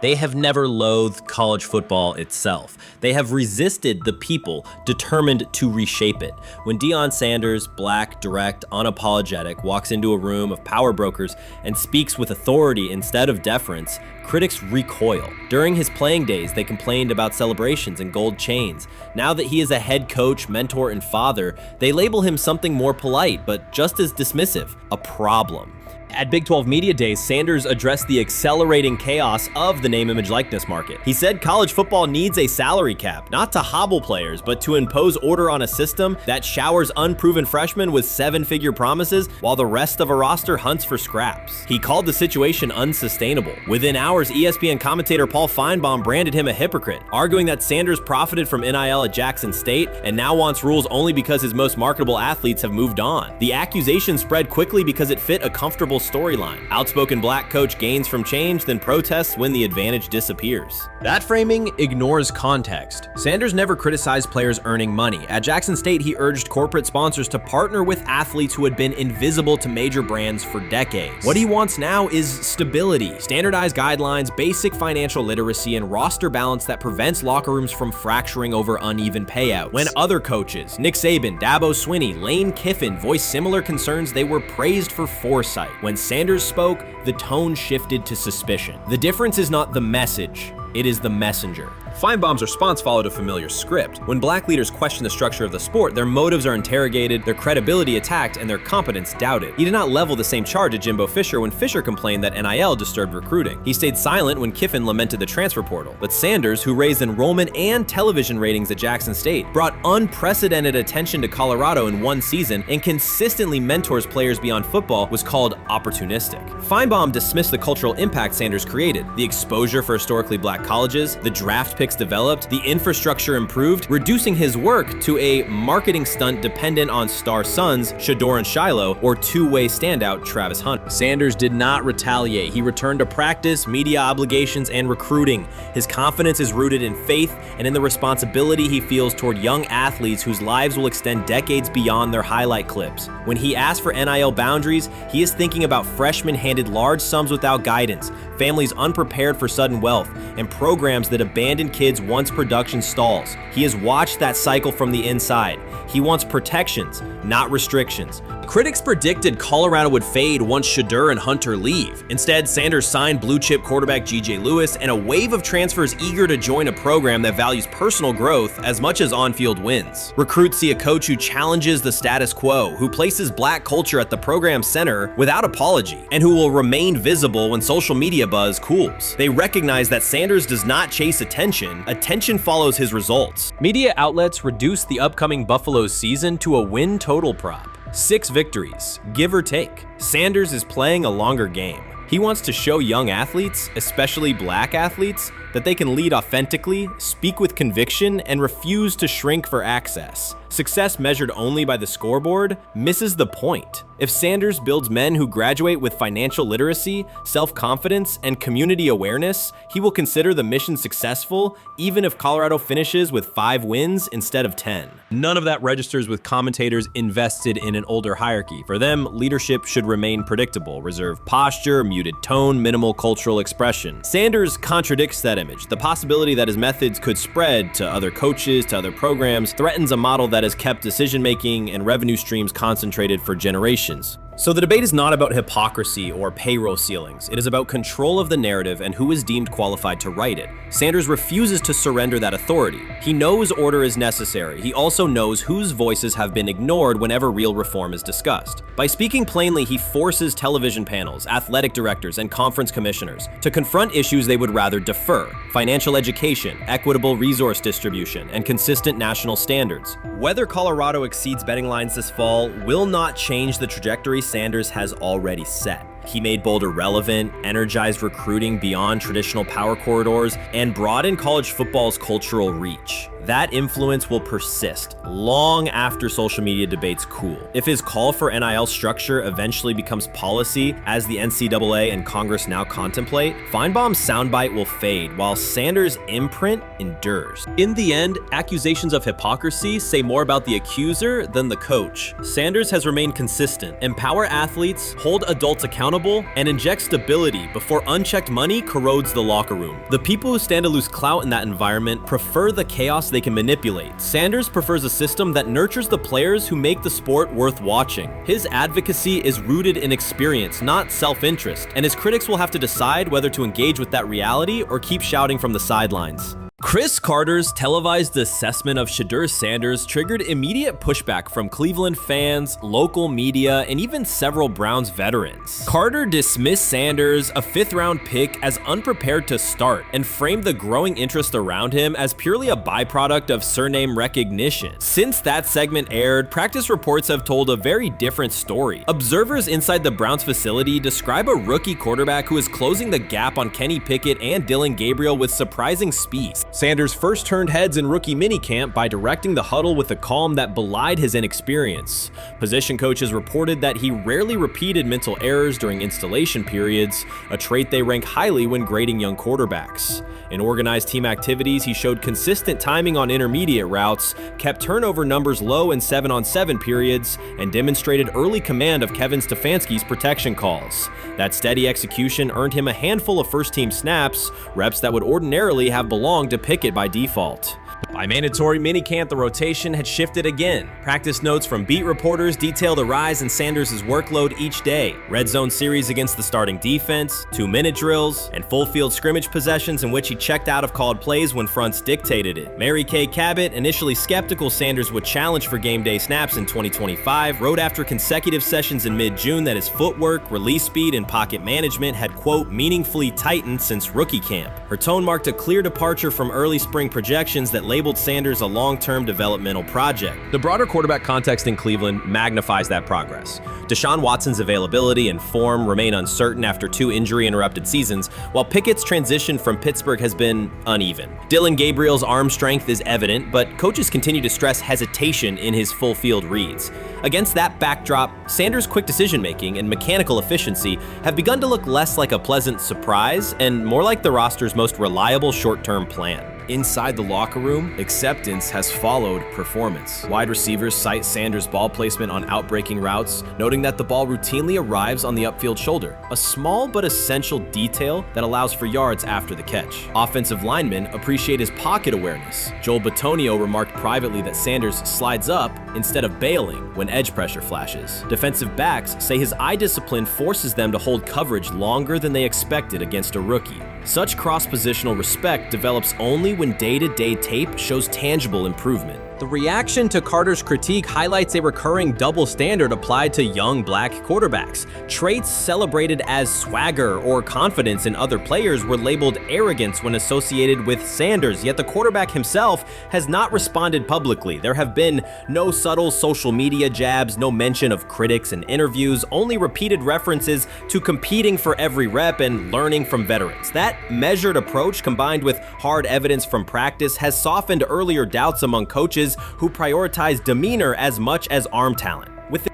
They have never loathed college football itself. They have resisted the people determined to reshape it. When Deion Sanders, black, direct, unapologetic, walks into a room of power brokers and speaks with authority instead of deference, critics recoil. During his playing days, they complained about celebrations and gold chains. Now that he is a head coach, mentor, and father, they label him something more polite, but just as dismissive, a problem. At Big 12 Media Days, Sanders addressed the accelerating chaos of the name, image, likeness market. He said college football needs a salary cap, not to hobble players, but to impose order on a system that showers unproven freshmen with 7-figure promises while the rest of a roster hunts for scraps. He called the situation unsustainable. Within hours, ESPN commentator Paul Feinbaum branded him a hypocrite, arguing that Sanders profited from NIL at Jackson State and now wants rules only because his most marketable athletes have moved on. The accusation spread quickly because it fit a comfortable storyline. Outspoken black coach gains from change, then protests when the advantage disappears. That framing ignores context. Sanders never criticized players earning money. At Jackson State, he urged corporate sponsors to partner with athletes who had been invisible to major brands for decades. What he wants now is stability, standardized guidelines, basic financial literacy, and roster balance that prevents locker rooms from fracturing over uneven payouts. When other coaches, Nick Saban, Dabo Swinney, Lane Kiffin, voiced similar concerns, they were praised for foresight. When Sanders spoke, the tone shifted to suspicion. The difference is not the message, it is the messenger. Feinbaum's response followed a familiar script. When black leaders question the structure of the sport, their motives are interrogated, their credibility attacked, and their competence doubted. He did not level the same charge at Jimbo Fisher when Fisher complained that NIL disturbed recruiting. He stayed silent when Kiffin lamented the transfer portal. But Sanders, who raised enrollment and television ratings at Jackson State, brought unprecedented attention to Colorado in one season and consistently mentors players beyond football, was called opportunistic. Feinbaum dismissed the cultural impact Sanders created, the exposure for historically black colleges, the draft picks developed, the infrastructure improved, reducing his work to a marketing stunt dependent on star sons Shedeur and Shiloh or two-way standout Travis Hunter. Sanders did not retaliate. He returned to practice, media obligations, and recruiting. His confidence is rooted in faith and in the responsibility he feels toward young athletes whose lives will extend decades beyond their highlight clips. When he asks for NIL boundaries, he is thinking about freshmen handed large sums without guidance, families unprepared for sudden wealth, and programs that abandon kids once production stalls. He has watched that cycle from the inside. He wants protections, not restrictions. Critics predicted Colorado would fade once Shedeur and Hunter leave. Instead, Sanders signed blue-chip quarterback G.J. Lewis and a wave of transfers eager to join a program that values personal growth as much as on-field wins. Recruits see a coach who challenges the status quo, who places black culture at the program's center without apology, and who will remain visible when social media buzz cools. They recognize that Sanders does not chase attention. Attention follows his results. Media outlets reduced the upcoming Buffaloes season to a win total prop. 6 victories, give or take. Sanders is playing a longer game. He wants to show young athletes, especially black athletes, that they can lead authentically, speak with conviction, and refuse to shrink for access. Success measured only by the scoreboard misses the point. If Sanders builds men who graduate with financial literacy, self-confidence, and community awareness, he will consider the mission successful, even if Colorado finishes with 5 wins instead of 10. None of that registers with commentators invested in an older hierarchy. For them, leadership should remain predictable, reserved posture, muted tone, minimal cultural expression. Sanders contradicts that image. The possibility that his methods could spread to other coaches, to other programs, threatens a model that has kept decision-making and revenue streams concentrated for generations. So the debate is not about hypocrisy or payroll ceilings. It is about control of the narrative and who is deemed qualified to write it. Sanders refuses to surrender that authority. He knows order is necessary. He also knows whose voices have been ignored whenever real reform is discussed. By speaking plainly, he forces television panels, athletic directors, and conference commissioners to confront issues they would rather defer: financial education, equitable resource distribution, and consistent national standards. Whether Colorado exceeds betting lines this fall will not change the trajectory Sanders has already set. He made Boulder relevant, energized recruiting beyond traditional power corridors, and broadened college football's cultural reach. That influence will persist long after social media debates cool. If his call for NIL structure eventually becomes policy, as the NCAA and Congress now contemplate, Feinbaum's soundbite will fade, while Sanders' imprint endures. In the end, accusations of hypocrisy say more about the accuser than the coach. Sanders has remained consistent: empower athletes, hold adults accountable, and inject stability before unchecked money corrodes the locker room. The people who stand to lose clout in that environment prefer the chaos they can manipulate. Sanders prefers a system that nurtures the players who make the sport worth watching. His advocacy is rooted in experience, not self-interest, and his critics will have to decide whether to engage with that reality or keep shouting from the sidelines. Chris Carter's televised assessment of Shedeur Sanders triggered immediate pushback from Cleveland fans, local media, and even several Browns veterans. Carter dismissed Sanders, a 5th-round pick, as unprepared to start, and framed the growing interest around him as purely a byproduct of surname recognition. Since that segment aired, practice reports have told a very different story. Observers inside the Browns facility describe a rookie quarterback who is closing the gap on Kenny Pickett and Dillon Gabriel with surprising speed. Sanders first turned heads in rookie minicamp by directing the huddle with a calm that belied his inexperience. Position coaches reported that he rarely repeated mental errors during installation periods, a trait they rank highly when grading young quarterbacks. In organized team activities, he showed consistent timing on intermediate routes, kept turnover numbers low in 7-on-7 periods, and demonstrated early command of Kevin Stefanski's protection calls. That steady execution earned him a handful of first-team snaps, reps that would ordinarily have belonged to Pickett by default. By mandatory minicamp, the rotation had shifted again. Practice notes from beat reporters detail the rise in Sanders' workload each day. Red zone series against the starting defense, 2-minute drills, and full field scrimmage possessions in which he checked out of called plays when fronts dictated it. Mary Kay Cabot, initially skeptical Sanders would challenge for game day snaps in 2025, wrote after consecutive sessions in mid-June that his footwork, release speed, and pocket management had, quote, meaningfully tightened since rookie camp. Her tone marked a clear departure from early spring projections that labeled Sanders a long-term developmental project. The broader quarterback context in Cleveland magnifies that progress. Deshaun Watson's availability and form remain uncertain after 2 injury-interrupted seasons, while Pickett's transition from Pittsburgh has been uneven. Dillon Gabriel's arm strength is evident, but coaches continue to stress hesitation in his full-field reads. Against that backdrop, Sanders' quick decision-making and mechanical efficiency have begun to look less like a pleasant surprise and more like the roster's most reliable short-term plan. Inside the locker room, acceptance has followed performance. Wide receivers cite Sanders' ball placement on outbreaking routes, noting that the ball routinely arrives on the upfield shoulder, a small but essential detail that allows for yards after the catch. Offensive linemen appreciate his pocket awareness. Joel Bitonio remarked privately that Sanders slides up instead of bailing when edge pressure flashes. Defensive backs say his eye discipline forces them to hold coverage longer than they expected against a rookie. Such cross-positional respect develops only when day-to-day tape shows tangible improvement. The reaction to Carter's critique highlights a recurring double standard applied to young black quarterbacks. Traits celebrated as swagger or confidence in other players were labeled arrogance when associated with Sanders, yet the quarterback himself has not responded publicly. There have been no subtle social media jabs, no mention of critics and interviews, only repeated references to competing for every rep and learning from veterans. That measured approach, combined with hard evidence from practice, has softened earlier doubts among coaches who prioritize demeanor as much as arm talent.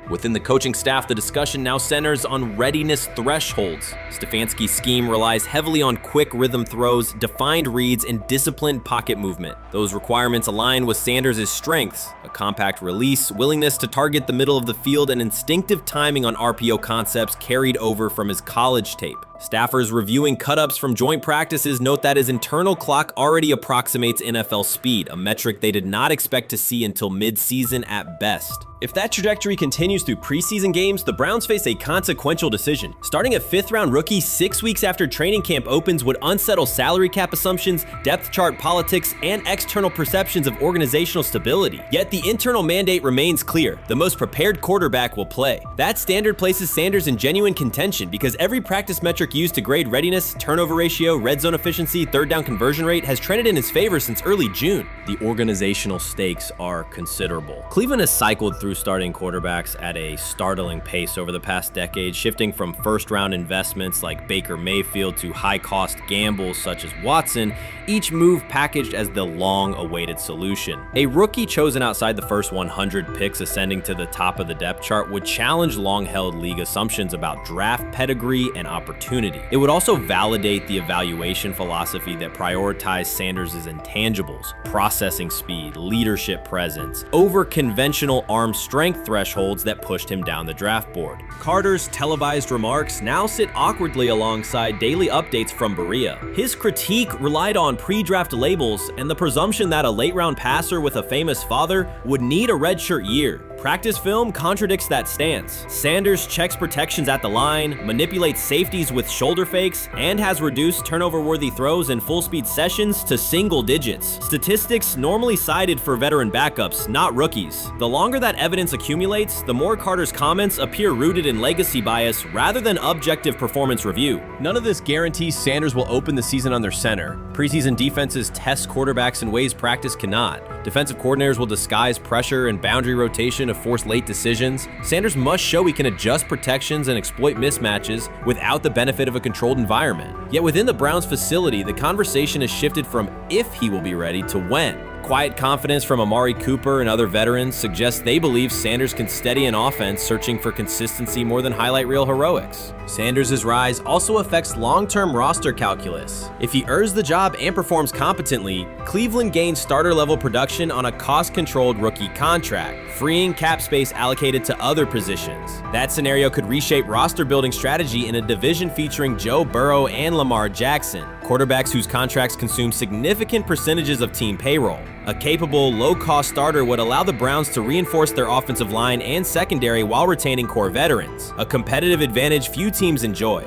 Within the coaching staff, the discussion now centers on readiness thresholds. Stefanski's scheme relies heavily on quick rhythm throws, defined reads, and disciplined pocket movement. Those requirements align with Sanders' strengths: a compact release, willingness to target the middle of the field, and instinctive timing on RPO concepts carried over from his college tape. Staffers reviewing cut-ups from joint practices note that his internal clock already approximates NFL speed, a metric they did not expect to see until mid-season at best. If that trajectory continues through preseason games, the Browns face a consequential decision. Starting a 5th-round rookie 6 weeks after training camp opens would unsettle salary cap assumptions, depth chart politics, and external perceptions of organizational stability. Yet the internal mandate remains clear: the most prepared quarterback will play. That standard places Sanders in genuine contention because every practice metric used to grade readiness, turnover ratio, red zone efficiency, third down conversion rate has trended in his favor since early June. The organizational stakes are considerable. Cleveland has cycled through starting quarterbacks at a startling pace over the past decade, shifting from first-round investments like Baker Mayfield to high-cost gambles such as Watson, each move packaged as the long-awaited solution. A rookie chosen outside the first 100 picks ascending to the top of the depth chart would challenge long-held league assumptions about draft pedigree and opportunity. It would also validate the evaluation philosophy that prioritized Sanders' intangibles: processing speed, leadership presence, over conventional arm strength thresholds that pushed him down the draft board. Carter's televised remarks now sit awkwardly alongside daily updates from Berea. His critique relied on pre-draft labels and the presumption that a late-round passer with a famous father would need a redshirt year. Practice film contradicts that stance. Sanders checks protections at the line, manipulates safeties with shoulder fakes, and has reduced turnover-worthy throws and full-speed sessions to single digits. Statistics normally cited for veteran backups, not rookies. The longer that evidence accumulates, the more Carter's comments appear rooted in legacy bias rather than objective performance review. None of this guarantees Sanders will open the season under center. Preseason defenses test quarterbacks in ways practice cannot. Defensive coordinators will disguise pressure and boundary rotation to force late decisions. Sanders must show he can adjust protections and exploit mismatches without the benefit of a controlled environment. Yet within the Browns facility, the conversation has shifted from if he will be ready to when. Quiet confidence from Amari Cooper and other veterans suggests they believe Sanders can steady an offense searching for consistency more than highlight reel heroics. Sanders' rise also affects long-term roster calculus. If he earns the job and performs competently, Cleveland gains starter-level production on a cost-controlled rookie contract, freeing cap space allocated to other positions. That scenario could reshape roster-building strategy in a division featuring Joe Burrow and Lamar Jackson. quarterbacks whose contracts consume significant percentages of team payroll. A capable, low-cost starter would allow the Browns to reinforce their offensive line and secondary while retaining core veterans, a competitive advantage few teams enjoy.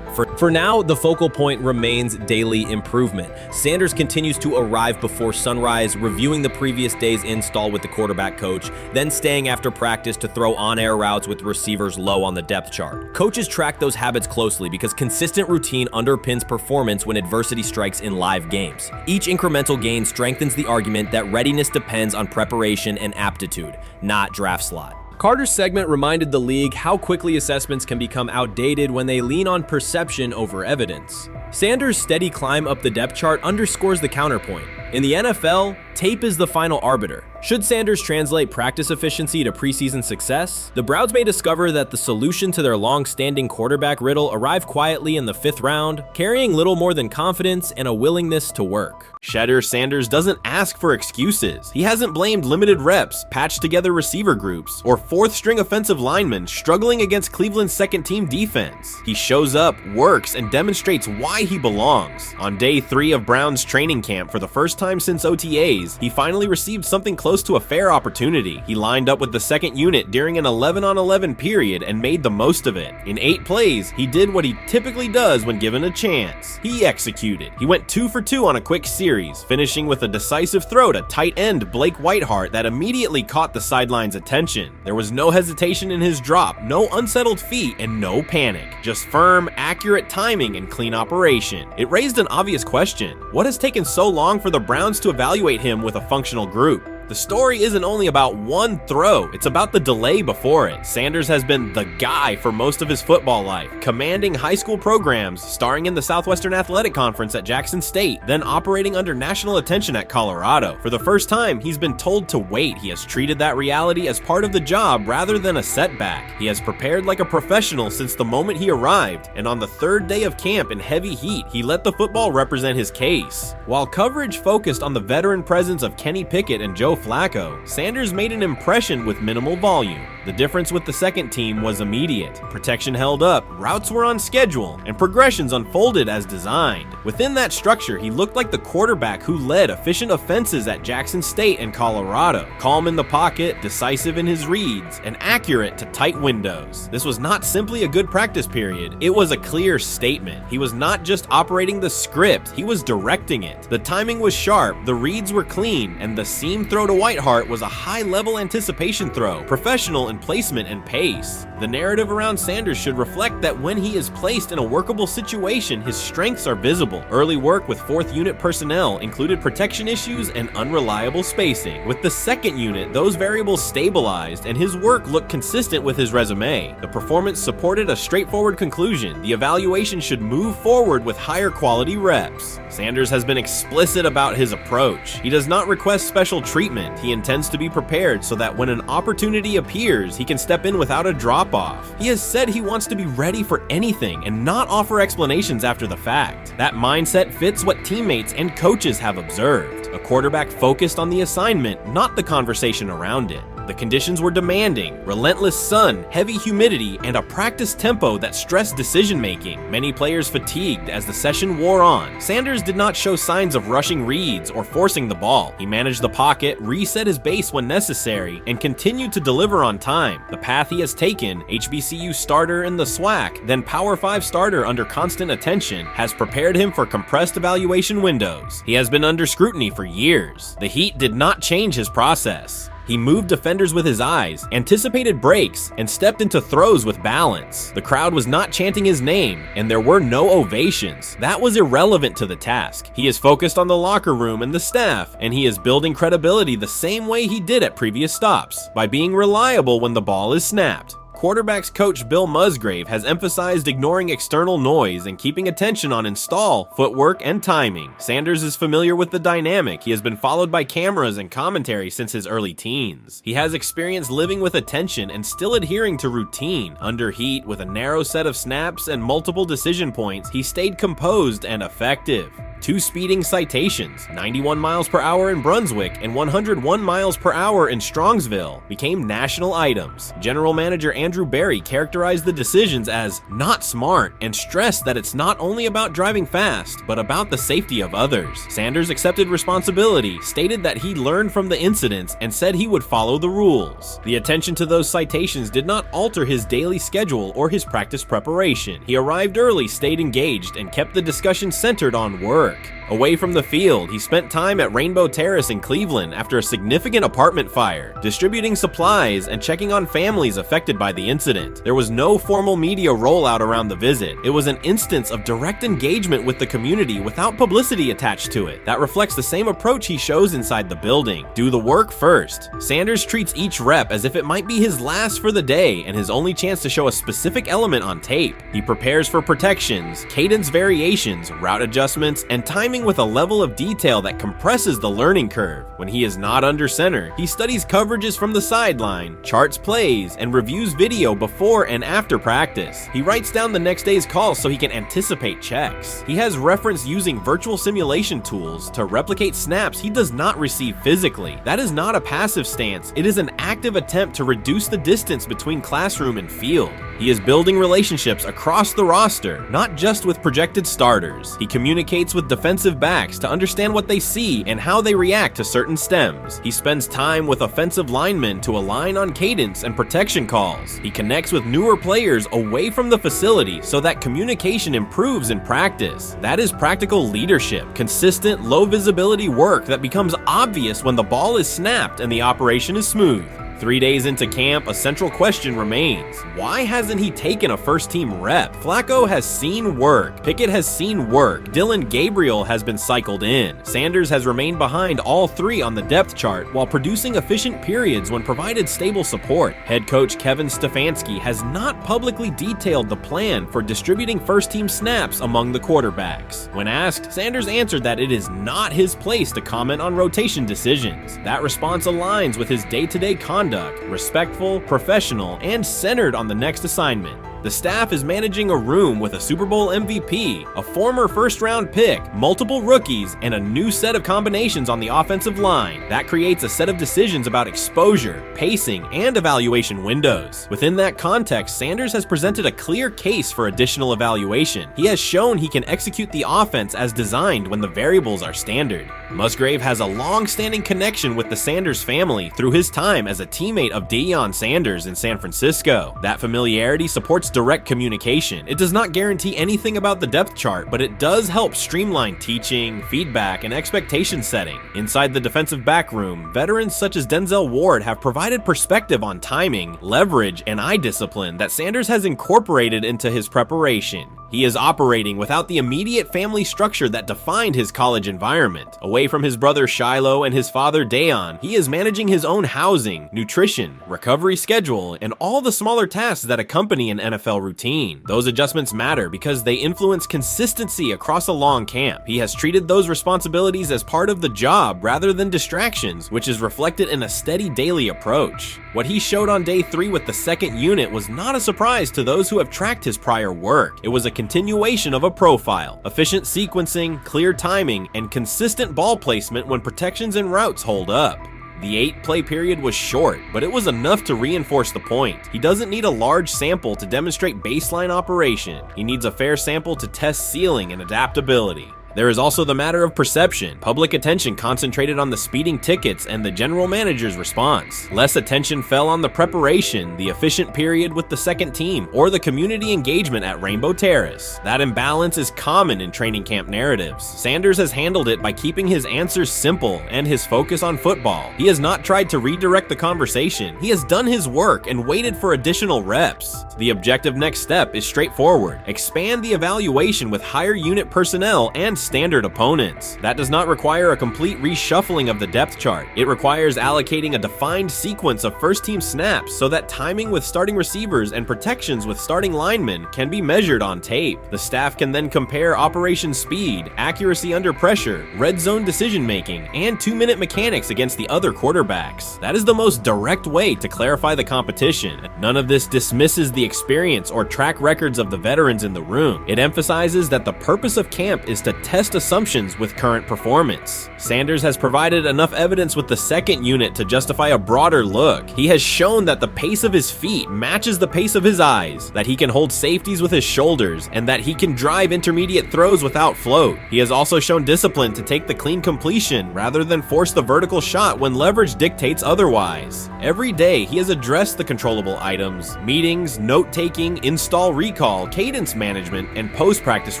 For now, the focal point remains daily improvement. Sanders continues to arrive before sunrise, reviewing the previous day's install with the quarterback coach, then staying after practice to throw on-air routes with receivers low on the depth chart. Coaches track those habits closely because consistent routine underpins performance when adversity strikes in live games. Each incremental gain strengthens the argument that readiness depends on preparation and aptitude, not draft slot. Carter's segment reminded the league how quickly assessments can become outdated when they lean on perception over evidence. Sanders' steady climb up the depth chart underscores the counterpoint. In the NFL, tape is the final arbiter. Should Sanders translate practice efficiency to preseason success? The Browns may discover that the solution to their long-standing quarterback riddle arrived quietly in the 5th round, carrying little more than confidence and a willingness to work. Shedeur Sanders doesn't ask for excuses. He hasn't blamed limited reps, patched together receiver groups, or 4th-string offensive linemen struggling against Cleveland's second-team defense. He shows up, works, and demonstrates why he belongs. On day 3 of Browns training camp, for the first time since OTAs, he finally received something close to a fair opportunity. He lined up with the 2nd unit during an 11-on-11 period and made the most of it. In 8 plays, he did what he typically does when given a chance. He executed. He went 2 for 2 on a quick series, finishing with a decisive throw to tight end Blake Whiteheart that immediately caught the sideline's attention. There was no hesitation in his drop, no unsettled feet, and no panic. Just firm, accurate timing and clean operation. It raised an obvious question. What has taken so long for the Browns to evaluate him with a functional group? The story isn't only about one throw, it's about the delay before it. Sanders has been the guy for most of his football life, commanding high school programs, starring in the Southwestern Athletic Conference at Jackson State, then operating under national attention at Colorado. For the first time, he's been told to wait. He has treated that reality as part of the job rather than a setback. He has prepared like a professional since the moment he arrived, and on the 3rd day of camp in heavy heat, he let the football represent his case. While coverage focused on the veteran presence of Kenny Pickett and Joe Flacco, Sanders made an impression with minimal volume. The difference with the second team was immediate. Protection held up, routes were on schedule, and progressions unfolded as designed. Within that structure, he looked like the quarterback who led efficient offenses at Jackson State and Colorado. Calm in the pocket, decisive in his reads, and accurate to tight windows. This was not simply a good practice period, it was a clear statement. He was not just operating the script, he was directing it. The timing was sharp, the reads were clean, and the seam throw to Whiteheart was a high-level anticipation throw, professional in placement and pace. The narrative around Sanders should reflect that when he is placed in a workable situation, his strengths are visible. Early work with 4th unit personnel included protection issues and unreliable spacing. With the 2nd unit, those variables stabilized and his work looked consistent with his resume. The performance supported a straightforward conclusion. The evaluation should move forward with higher quality reps. Sanders has been explicit about his approach. He does not request special treatment. He intends to be prepared so that when an opportunity appears, he can step in without a drop-off. He has said he wants to be ready for anything and not offer explanations after the fact. That mindset fits what teammates and coaches have observed. A quarterback focused on the assignment, not the conversation around it. The conditions were demanding: relentless sun, heavy humidity, and a practice tempo that stressed decision-making. Many players fatigued as the session wore on. Sanders did not show signs of rushing reads or forcing the ball. He managed the pocket, reset his base when necessary, and continued to deliver on time. The path he has taken, HBCU starter in the SWAC, then Power 5 starter under constant attention, has prepared him for compressed evaluation windows. He has been under scrutiny for years. The heat did not change his process. He moved defenders with his eyes, anticipated breaks, and stepped into throws with balance. The crowd was not chanting his name, and there were no ovations. That was irrelevant to the task. He is focused on the locker room and the staff, and he is building credibility the same way he did at previous stops, by being reliable when the ball is snapped. Quarterbacks coach Bill Musgrave has emphasized ignoring external noise and keeping attention on install, footwork, and timing. Sanders is familiar with the dynamic. He has been followed by cameras and commentary since his early teens. He has experience living with attention and still adhering to routine. Under heat, with a narrow set of snaps and multiple decision points, he stayed composed and effective. 2 speeding citations, 91 miles per hour in Brunswick and 101 miles per hour in Strongsville, became national items. General Manager Andrew Barry characterized the decisions as not smart and stressed that it's not only about driving fast, but about the safety of others. Sanders accepted responsibility, stated that he learned from the incidents, and said he would follow the rules. The attention to those citations did not alter his daily schedule or his practice preparation. He arrived early, stayed engaged, and kept the discussion centered on work. Away from the field, he spent time at Rainbow Terrace in Cleveland after a significant apartment fire, distributing supplies and checking on families affected by the incident. There was no formal media rollout around the visit. It was an instance of direct engagement with the community without publicity attached to it. That reflects the same approach he shows inside the building. Do the work first. Sanders treats each rep as if it might be his last for the day and his only chance to show a specific element on tape. He prepares for protections, cadence variations, route adjustments, and timing with a level of detail that compresses the learning curve. When he is not under center, he studies coverages from the sideline, charts plays, and reviews video before and after practice. He writes down the next day's calls so he can anticipate checks. He has reference using virtual simulation tools to replicate snaps he does not receive physically. That is not a passive stance, it is an active attempt to reduce the distance between classroom and field. He is building relationships across the roster, not just with projected starters. He communicates with defensive backs to understand what they see and how they react to certain stems. He spends time with offensive linemen to align on cadence and protection calls. He connects with newer players away from the facility so that communication improves in practice. That is practical leadership, consistent, low visibility work that becomes obvious when the ball is snapped and the operation is smooth. 3 days into camp, a central question remains. Why hasn't he taken a first-team rep? Flacco has seen work. Pickett has seen work. Dillon Gabriel has been cycled in. Sanders has remained behind all 3 on the depth chart while producing efficient periods when provided stable support. Head coach Kevin Stefanski has not publicly detailed the plan for distributing first-team snaps among the quarterbacks. When asked, Sanders answered that it is not his place to comment on rotation decisions. That response aligns with his day-to-day conduct, respectful, professional, and centered on the next assignment. The staff is managing a room with a Super Bowl MVP, a former first-round pick, multiple rookies, and a new set of combinations on the offensive line. That creates a set of decisions about exposure, pacing, and evaluation windows. Within that context, Sanders has presented a clear case for additional evaluation. He has shown he can execute the offense as designed when the variables are standard. Musgrave has a long-standing connection with the Sanders family through his time as a teammate of Deion Sanders in San Francisco. That familiarity supports direct communication. It does not guarantee anything about the depth chart, but it does help streamline teaching, feedback, and expectation setting. Inside the defensive back room, veterans such as Denzel Ward have provided perspective on timing, leverage, and eye discipline that Sanders has incorporated into his preparation. He is operating without the immediate family structure that defined his college environment. Away from his brother Shiloh and his father Deion, he is managing his own housing, nutrition, recovery schedule, and all the smaller tasks that accompany an NFL routine. Those adjustments matter because they influence consistency across a long camp. He has treated those responsibilities as part of the job rather than distractions, which is reflected in a steady daily approach. What he showed on day 3 with the second unit was not a surprise to those who have tracked his prior work. It was a continuation of a profile, efficient sequencing, clear timing, and consistent ball placement when protections and routes hold up. The 8-play period was short, but it was enough to reinforce the point. He doesn't need a large sample to demonstrate baseline operation. He needs a fair sample to test ceiling and adaptability. There is also the matter of perception. Public attention concentrated on the speeding tickets and the general manager's response. Less attention fell on the preparation, the efficient period with the second team, or the community engagement at Rainbow Terrace. That imbalance is common in training camp narratives. Sanders has handled it by keeping his answers simple and his focus on football. He has not tried to redirect the conversation. He has done his work and waited for additional reps. The objective next step is straightforward. Expand the evaluation with higher unit personnel and standard opponents. That does not require a complete reshuffling of the depth chart. It requires allocating a defined sequence of first-team snaps so that timing with starting receivers and protections with starting linemen can be measured on tape. The staff can then compare operation speed, accuracy under pressure, red zone decision-making, and 2-minute mechanics against the other quarterbacks. That is the most direct way to clarify the competition. None of this dismisses the experience or track records of the veterans in the room. It emphasizes that the purpose of camp is to test test assumptions with current performance. Sanders has provided enough evidence with the second unit to justify a broader look. He has shown that the pace of his feet matches the pace of his eyes, that he can hold safeties with his shoulders, and that he can drive intermediate throws without float. He has also shown discipline to take the clean completion rather than force the vertical shot when leverage dictates otherwise. Every day, he has addressed the controllable items, meetings, note-taking, install recall, cadence management, and post-practice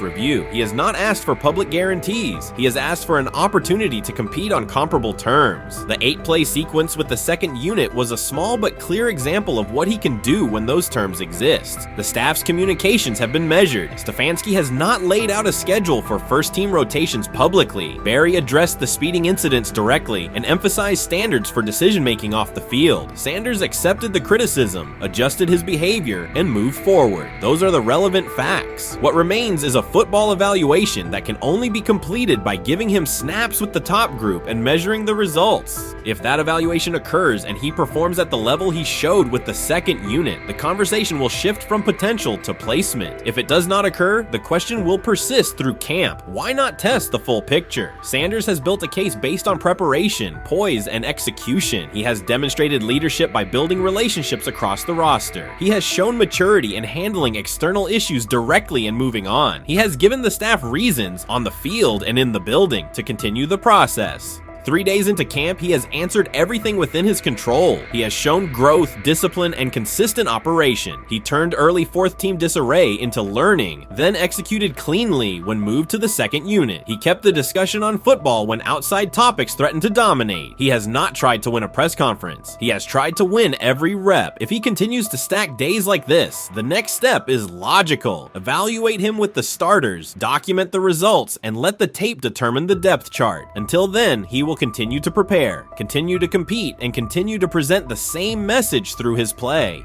review. He has not asked for public guarantees. He has asked for an opportunity to compete on comparable terms. The 8-play sequence with the second unit was a small but clear example of what he can do when those terms exist. The staff's communications have been measured. Stefanski has not laid out a schedule for first-team rotations publicly. Barry addressed the speeding incidents directly and emphasized standards for decision-making off the field. Sanders accepted the criticism, adjusted his behavior, and moved forward. Those are the relevant facts. What remains is a football evaluation that can only be completed by giving him snaps with the top group and measuring the results. If that evaluation occurs and he performs at the level he showed with the second unit, the conversation will shift from potential to placement. If it does not occur, the question will persist through camp. Why not test the full picture? Sanders has built a case based on preparation, poise, and execution. He has demonstrated leadership by building relationships across the roster. He has shown maturity in handling external issues directly and moving on. He has given the staff reasons on the field and in the building to continue the process. 3 days into camp, he has answered everything within his control. He has shown growth, discipline, and consistent operation. He turned early fourth-team disarray into learning, then executed cleanly when moved to the second unit. He kept the discussion on football when outside topics threatened to dominate. He has not tried to win a press conference. He has tried to win every rep. If he continues to stack days like this, the next step is logical. Evaluate him with the starters, document the results, and let the tape determine the depth chart. Until then, he will continue to prepare, continue to compete, and continue to present the same message through his play.